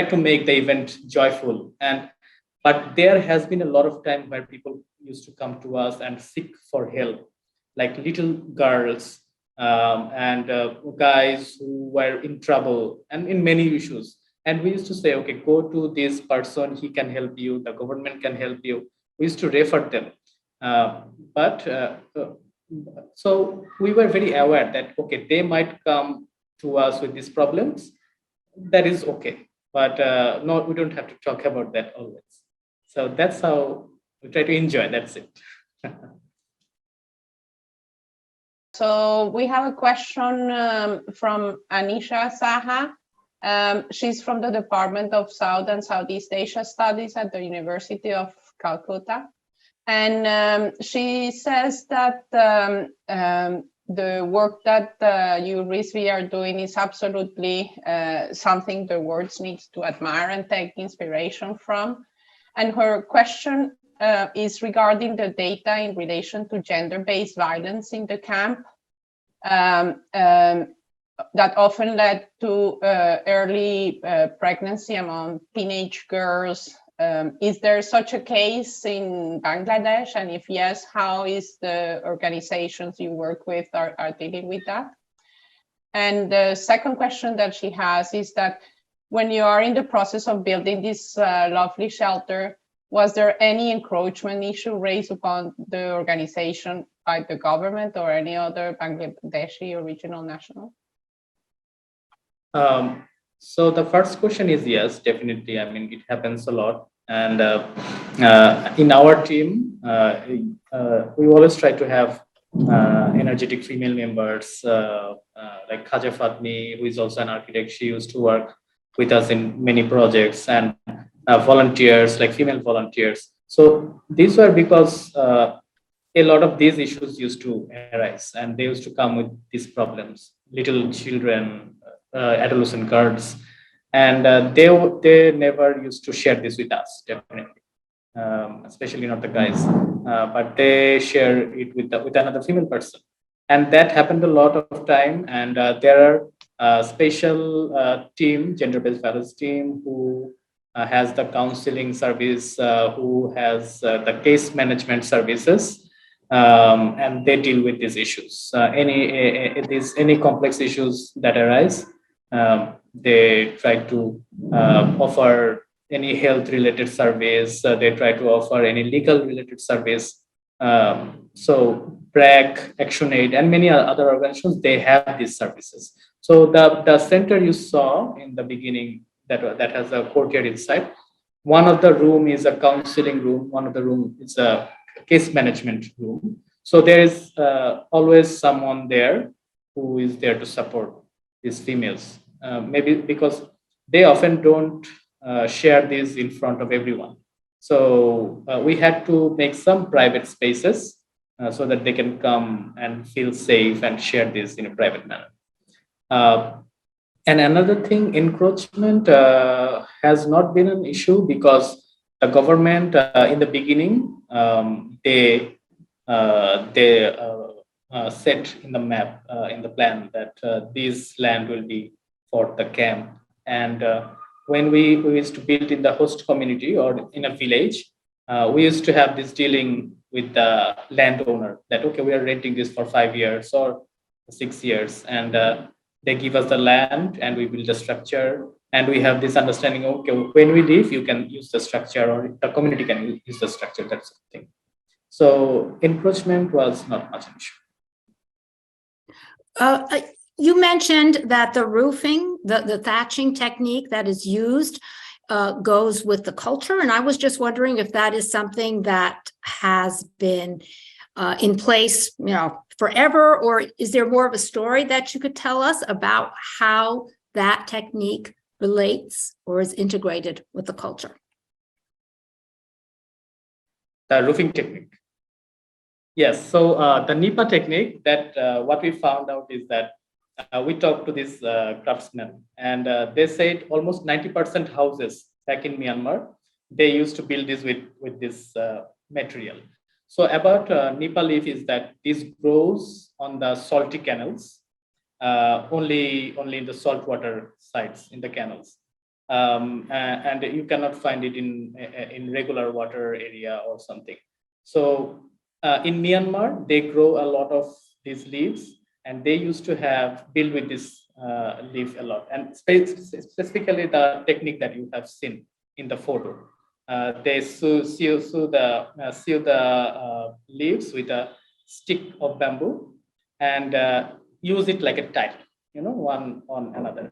to make the event joyful. But there has been a lot of time where people used to come to us and seek for help, like little girls and guys who were in trouble and in many issues. And we used to say, okay, go to this person, he can help you, the government can help you. We used to refer them. So we were very aware that, okay, they might come to us with these problems. That is okay. But no, we don't have to talk about that always. So that's how we try to enjoy. That's it. So we have a question from Anisha Saha. She's from the Department of South and Southeast Asia Studies at the University of Calcutta. And she says that the work that you, Rizvi, are doing is absolutely something the world needs to admire and take inspiration from. And her question is regarding the data in relation to gender-based violence in the camp that often led to early pregnancy among teenage girls. Is there such a case in Bangladesh? And if yes, how is the organizations you work with are dealing with that? And the second question that she has is that when you are in the process of building this lovely shelter, was there any encroachment issue raised upon the organization by the government or any other Bangladeshi or regional national? So the first question is yes, definitely. I mean, it happens a lot. And in our team, we always try to have energetic female members like Khaja Fatmi, who is also an architect. She used to work with us in many projects, and volunteers, like female volunteers. So these were because a lot of these issues used to arise, and they used to come with these problems, little children, adolescent girls, and they never used to share this with us, definitely, especially not the guys, but they share it with another female person, and that happened a lot of time. And there are special team, gender-based violence team, who has the counseling service, who has the case management services, and they deal with these issues. Any complex issues that arise, they try to offer any health-related service. They try to offer any legal-related service. So BRAC, ActionAid, and many other organizations, they have these services. So the center you saw in the beginning that has a courtyard inside, one of the room is a counseling room, one of the room is a case management room. So there is always someone there who is there to support these females, maybe because they often don't share this in front of everyone. So we had to make some private spaces so that they can come and feel safe and share this in a private manner. And another thing, encroachment has not been an issue because the government in the beginning, they set in the map, in the plan, that this land will be for the camp. And when we used to build in the host community or in a village, we used to have this dealing with the landowner that, okay, we are renting this for 5 years or 6 years, and they give us the land and we build the structure, and we have this understanding, okay, when we leave, you can use the structure, or the community can use the structure, that sort of thing. So encroachment was not much an issue. You mentioned that the roofing, the thatching technique that is used goes with the culture. And I was just wondering if that is something that has been in place, forever, or is there more of a story that you could tell us about how that technique relates or is integrated with the culture? The roofing technique. Yes, so the NIPA technique, that what we found out is that we talked to these craftsmen, and they said almost 90% houses back in Myanmar, they used to build this with this material. So about NIPA leaf is that this grows on the salty canals, only in the saltwater sites in the canals. And you cannot find it in regular water area or something. So in Myanmar, they grow a lot of these leaves, and they used to have build with this leaf a lot. And specifically the technique that you have seen in the photo, they sew the leaves with a stick of bamboo and use it like a tile, one on another.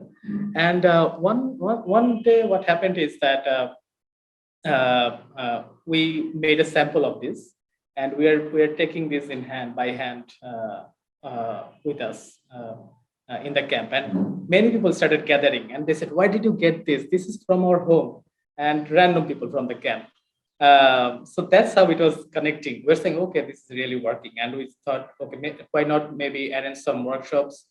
And one day, what happened is that we made a sample of this, and we are taking this by hand with us in the camp. And many people started gathering, and they said, "Why did you get this? This is from our home," and random people from the camp. So that's how it was connecting. We're saying, okay, this is really working. And we thought, okay, why not maybe arrange some workshops?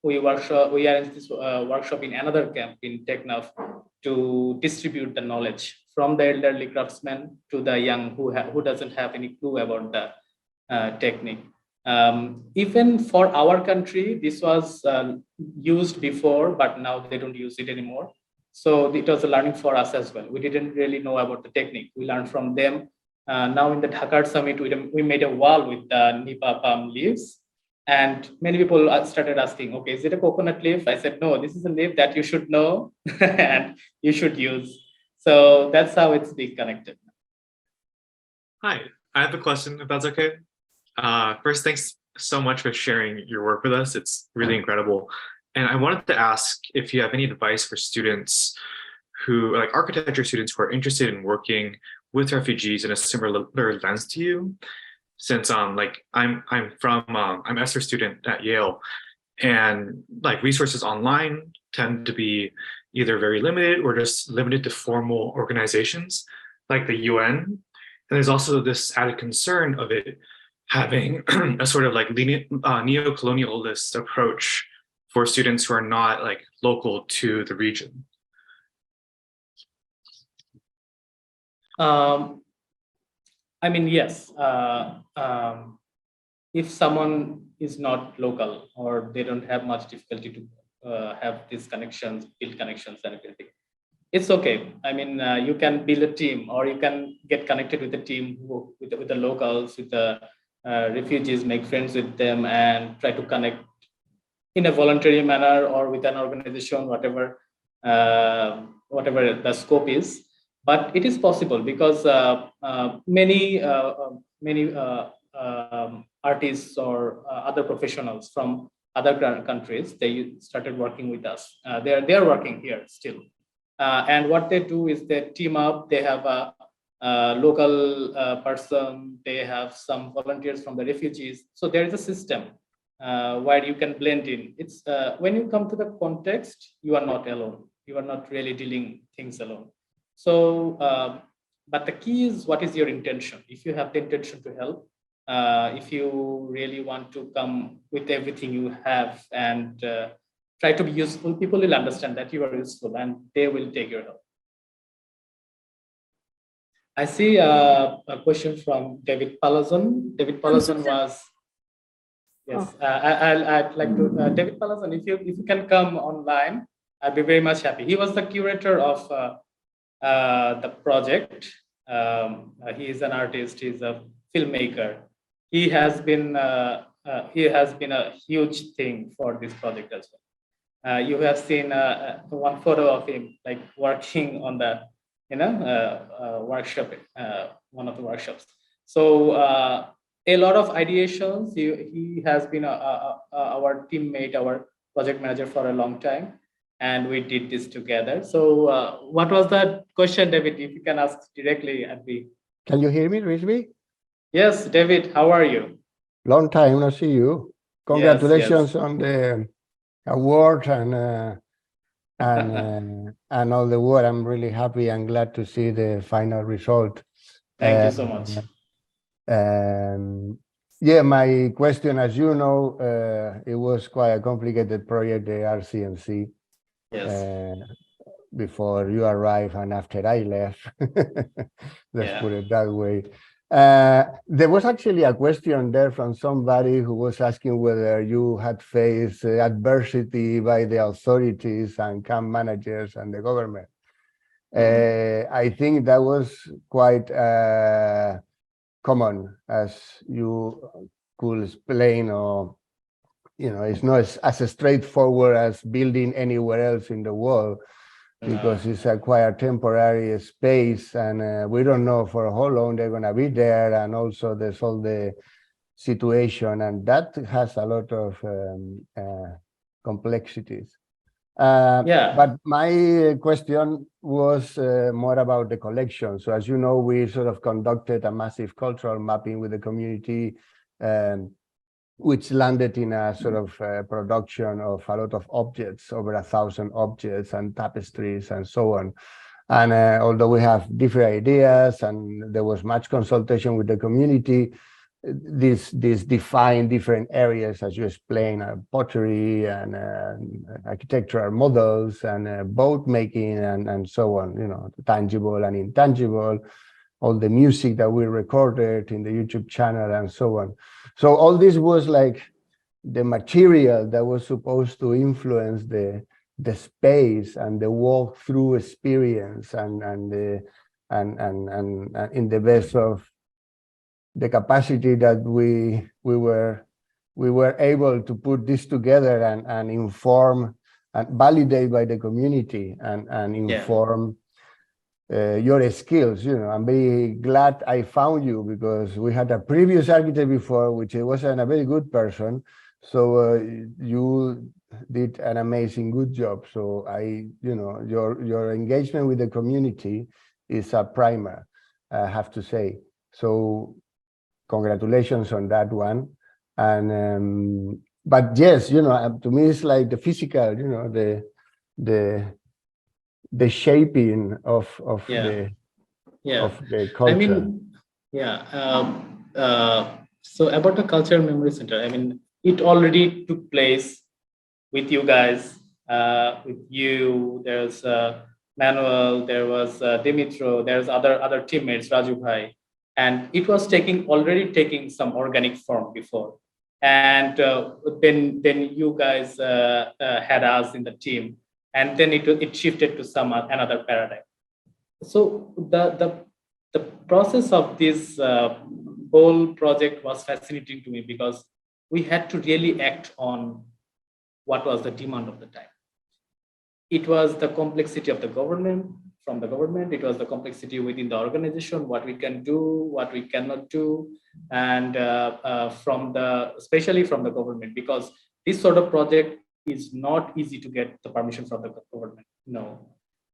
We arranged this workshop in another camp in Teknaf to distribute the knowledge from the elderly craftsmen to the young who doesn't have any clue about the technique. Even for our country, this was used before, but now they don't use it anymore. So it was a learning for us as well. We didn't really know about the technique. We learned from them. Now in the Dhaka summit, we made a wall with the Nipa palm leaves. And many people started asking, okay, is it a coconut leaf? I said, no, this is a leaf that you should know and you should use. So that's how it's being connected. Hi, I have a question, if that's okay. First, thanks so much for sharing your work with us. It's really incredible. And I wanted to ask if you have any advice for students who, like architecture students who are interested in working with refugees in a similar lens to you. Since like I'm an ESSER student at Yale, and like resources online tend to be either very limited or just limited to formal organizations like the UN. And there's also this added concern of it having a sort of like neo-colonialist approach for students who are not like local to the region. I mean, yes. If someone is not local or they don't have much difficulty to have these connections, build connections and everything, it's okay. I mean, you can build a team, or you can get connected with the team with the locals, with the refugees, make friends with them, and try to connect in a voluntary manner or with an organization, whatever the scope is. But it is possible because many artists or other professionals from other countries, they started working with us. They are working here still, and what they do is they team up. They have a local person. They have some volunteers from the refugees. So there is a system where you can blend in. It's when you come to the context, you are not alone. You are not really dealing things alone. So, but the key is, what is your intention? If you have the intention to help, if you really want to come with everything you have and try to be useful, people will understand that you are useful and they will take your help. I see a question from David Palazon. David Palazon was, yes, I'd like to, David Palazon, if you can come online, I'd be very much happy. He was the curator of the project. He is an artist, he's a filmmaker. He has been a huge thing for this project as well. You have seen one photo of him like working on the workshop, one of the workshops. So a lot of ideations. He has been our teammate, our project manager for a long time, and we did this together. So what was the question, David? If you can ask directly, I'd be. Can you hear me, Rizvi? Yes, David, how are you? Long time no see you. Congratulations on the award and all the work. I'm really happy and glad to see the final result. Thank you so much. Yeah, my question, as you know, it was quite a complicated project, the RCMC. Yes. Before you arrived and after I left. Let's Yeah. put it that way. There was actually a question there from somebody who was asking whether you had faced adversity by the authorities and camp managers and the government. I think that was quite common, as you could explain, or it's not as straightforward as building anywhere else in the world, because it's a quite temporary space, and we don't know for how long they're going to be there, and also there's all the situation, and that has a lot of complexities. But my question was more about the collection. So as you know, we sort of conducted a massive cultural mapping with the community, which landed in a sort of production of a lot of objects, over 1,000 objects and tapestries and so on. And although we have different ideas and there was much consultation with the community, this defined different areas, as you explained, pottery and architectural models and boat making and so on, tangible and intangible, all the music that we recorded in the YouTube channel and so on. So all this was like the material that was supposed to influence the space and the walk-through experience and in the best of the capacity that we were able to put this together and inform and validate by the community and inform your skills. I'm very glad I found you, because we had a previous architect before, which wasn't a very good person. So you did an amazing good job. So your engagement with the community is a primer, I have to say. So congratulations on that one. And but yes, to me it's like the physical, the shaping of the culture. I mean, so about the Cultural Memory Center, I mean, it already took place with you guys, with you. There's Manuel, there was Dimitro, there's other teammates, Raju Bhai, and it was already taking some organic form before. And then you guys had us in the team. And then it shifted to another paradigm. So the process of this whole project was fascinating to me, because we had to really act on what was the demand of the time. It was the complexity of the government, from the government. It was the complexity within the organization, what we can do, what we cannot do, and especially from the government, because this sort of project is not easy to get the permission from the government. No,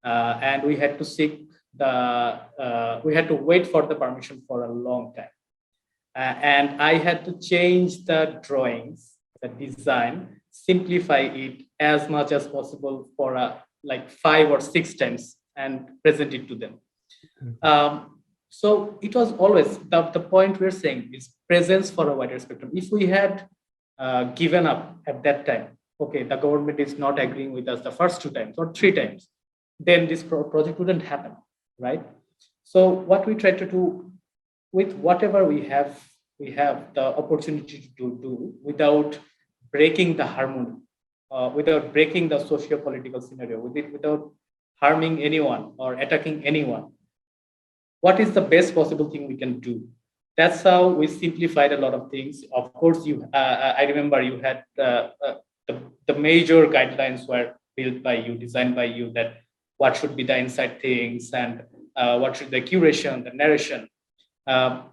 and we had to we had to wait for the permission for a long time, and I had to change the drawings, the design, simplify it as much as possible for like 5 or 6 times and present it to them. So it was always the point we're saying is presence for a wider spectrum. If we had given up at that time, okay, the government is not agreeing with us the first 2 times or 3 times, then this project wouldn't happen, right? So what we try to do with whatever we have the opportunity to do without breaking the harmony, without breaking the socio-political scenario, without harming anyone or attacking anyone. What is the best possible thing we can do? That's how we simplified a lot of things. Of course, I remember you had the major guidelines were built by you, designed by you, that what should be the inside things and what should the curation, the narration. But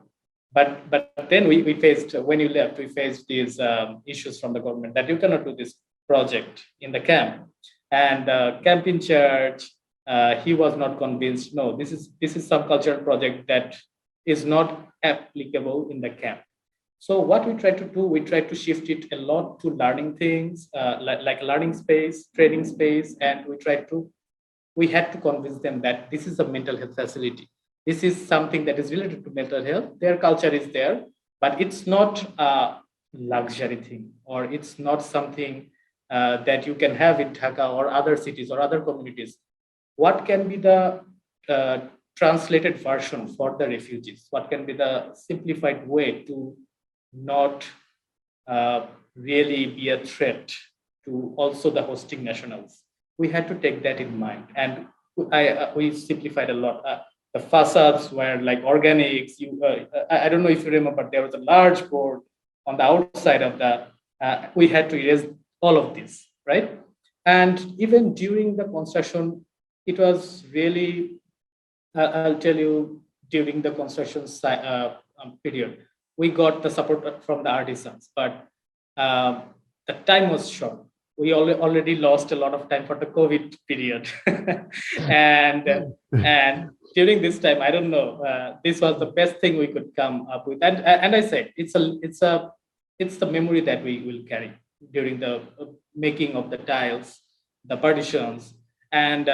then we faced, when you left, we faced these issues from the government that you cannot do this project in the camp. And camp in church, he was not convinced. No, this is some cultural project that is not applicable in the camp. So what we try to do, we try to shift it a lot to learning things, like learning space, training space, and we had to convince them that this is a mental health facility. this is something that is related to mental health. Their culture is there, but it's not a luxury thing, or it's not something that you can have in Dhaka or other cities or other communities. What can be the translated version for the refugees? What can be the simplified way to not really be a threat to also the hosting nationals? We had to take that in mind, and we simplified a lot. The facades were like organics. I don't know if you remember, there was a large board on the outside of the. We had to erase all of this, right? And even during the construction, it was really. I'll tell you, during the construction period, we got the support from the artisans, but the time was short. We already lost a lot of time for the COVID period, and during this time, I don't know, this was the best thing we could come up with. And I said, it's the memory that we will carry during the making of the tiles, the partitions, and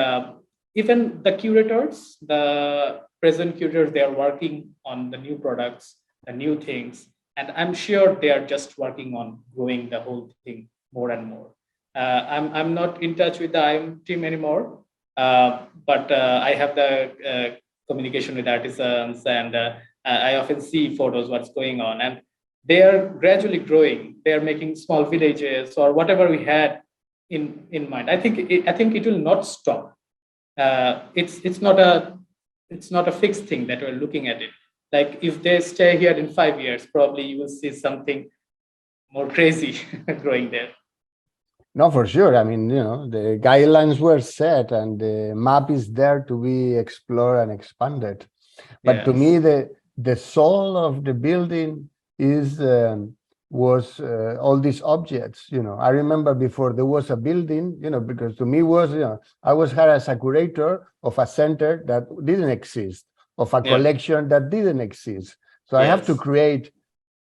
even the curators, the present curators, they are working on the new products, the new things, and I'm sure they are just working on growing the whole thing more and more. I'm not in touch with the IM team anymore, but I have the communication with artisans, and I often see photos, what's going on, and they are gradually growing. They are making small villages or whatever we had in mind. I think it will not stop. It's not a fixed thing that we're looking at it. Like if they stay here in 5 years, probably you will see something more crazy growing there. No, for sure. I mean, the guidelines were set and the map is there to be explored and expanded. But to me, the soul of the building was all these objects. I remember before there was a building, because to me I was hired as a curator of a center that didn't exist, of a collection that didn't exist. So I have to create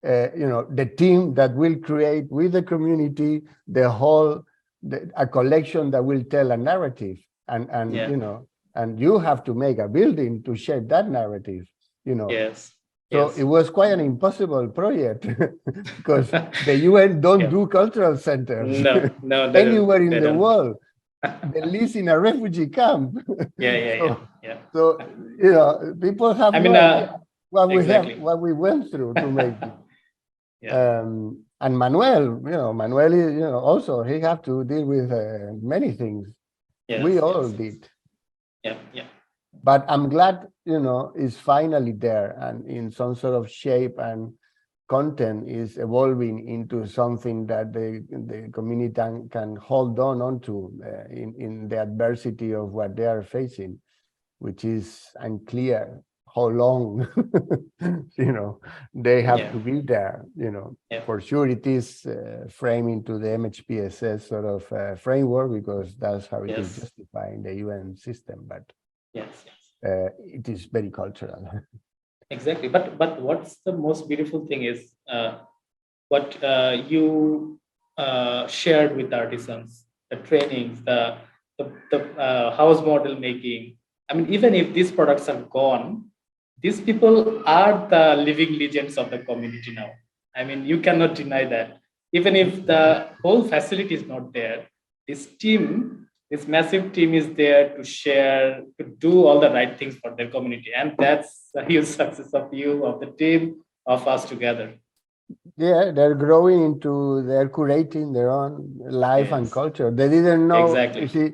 the team that will create with the community a collection that will tell a narrative, and and you have to make a building to shape that narrative. So it was quite an impossible project because the UN don't do cultural centers no, anywhere in the world. At least in a refugee camp. So people have no idea what we went through to make it. And Manuel is, also he had to deal with many things. We all did. But I'm glad, it's finally there and in some sort of shape, and content is evolving into something that the community can hold on to in the adversity of what they are facing, which is unclear how long, they have to be there, For sure it is framed into the MHPSS sort of framework, because that's how it is justified in the UN system, but it is very cultural. Exactly, but what's the most beautiful thing is what you shared with artisans, the trainings, the house model making. I mean, even if these products are gone, these people are the living legends of the community now. I mean, you cannot deny that. Even if the whole facility is not there, this massive team is there to share, to do all the right things for their community. And that's a huge success of you, of the team, of us together. Yeah, they're curating their own life and culture. They didn't know. Exactly. You see,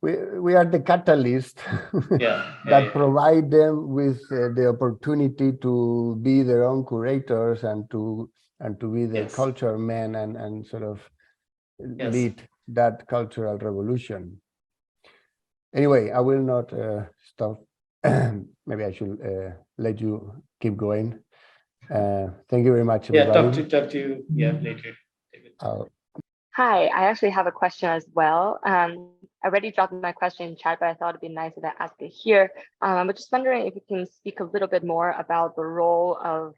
we are the catalyst that provide them with the opportunity to be their own curators and to be the culture men and sort of lead that cultural revolution. Anyway, I will not stop. Maybe I should let you keep going. Thank you very much, everybody. Talk to you later. Hi, I actually have a question as well. I already dropped my question in chat, but I thought it'd be nice to ask it here. I'm just wondering if you can speak a little bit more about the role of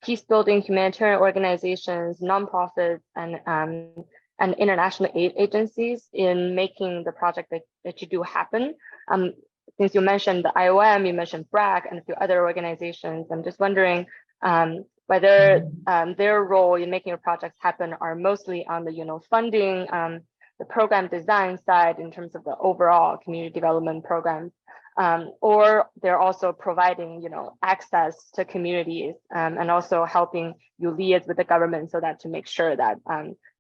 peace building, humanitarian organizations, nonprofits, and international aid agencies in making the project that you do happen. since you mentioned the IOM, you mentioned BRAC and a few other organizations, I'm just wondering whether their role in making your projects happen are mostly on the funding, the program design side in terms of the overall community development programs, or they're also providing access to communities and also helping you liaise with the government so that to make sure that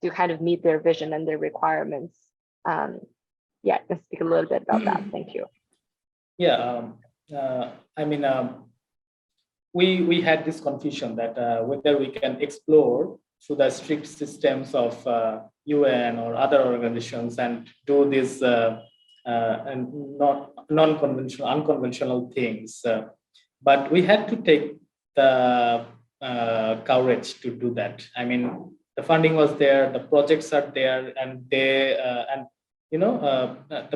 you kind of meet their vision and their requirements. Yeah, can speak a little bit about that. Thank you. Yeah, I mean, we had this confusion that whether we can explore through the strict systems of UN or other organizations and do this and non-conventional, unconventional things. But we had to take the courage to do that. I mean, the funding was there, the projects are there, and the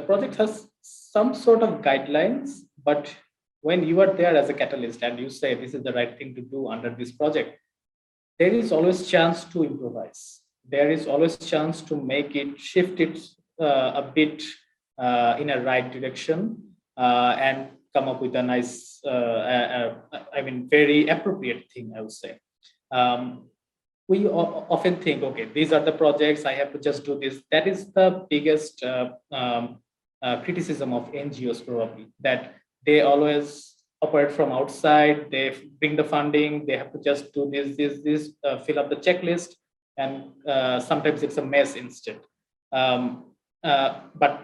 project has some sort of guidelines, but when you are there as a catalyst and you say this is the right thing to do under this project, there is always chance to improvise. There is always chance to make it, shift it a bit in a right direction and come up with a nice, very appropriate thing, I would say. We often think, okay, these are the projects, I have to just do this. That is the biggest criticism of NGOs probably, that they always operate from outside, they bring the funding, they have to just do this, fill up the checklist, and sometimes it's a mess instead. But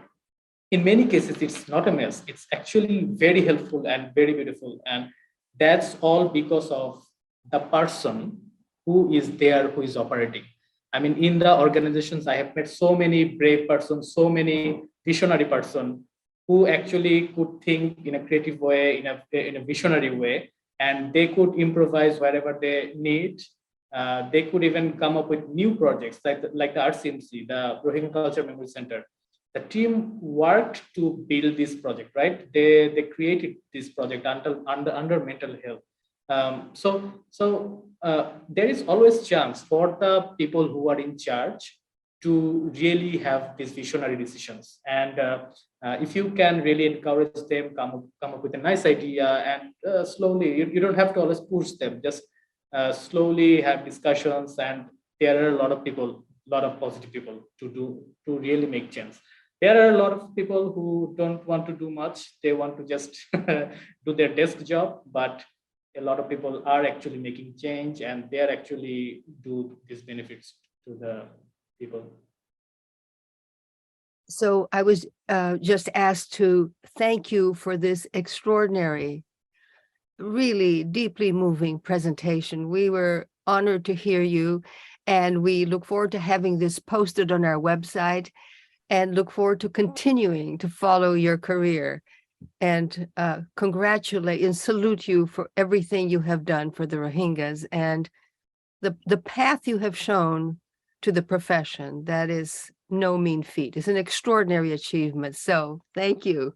in many cases, it's not a mess. It's actually very helpful and very beautiful. And that's all because of the person who is there, who is operating. I mean, in the organizations, I have met so many brave persons, so many visionary persons who actually could think in a creative way, in a visionary way, and they could improvise wherever they need. They could even come up with new projects like the RCMC, the Rohingya Culture Memory Center. The team worked to build this project, right? They created this project under mental health. So there is always chance for the people who are in charge to really have these visionary decisions. And if you can really encourage them, come up with a nice idea, and slowly, you don't have to always push them, just slowly have discussions. And there are a lot of people, a lot of positive people to really make change. There are a lot of people who don't want to do much. They want to just do their desk job, but a lot of people are actually making change, and they are actually do these benefits to the people. So I was just asked to thank you for this extraordinary, really deeply moving presentation. We were honored to hear you, and we look forward to having this posted on our website, and look forward to continuing to follow your career, and congratulate and salute you for everything you have done for the Rohingyas and the path you have shown to the profession. That is no mean feat. It's an extraordinary achievement. So thank you.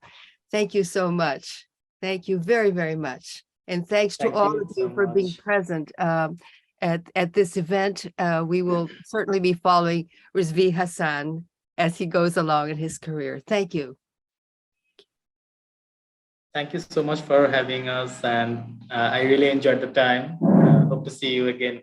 Thank you so much. Thank you very, very much. And thanks to all of you for being present at this event. We will certainly be following Rizvi Hassan as he goes along in his career. Thank you. Thank you so much for having us, and I really enjoyed the time. Hope to see you again.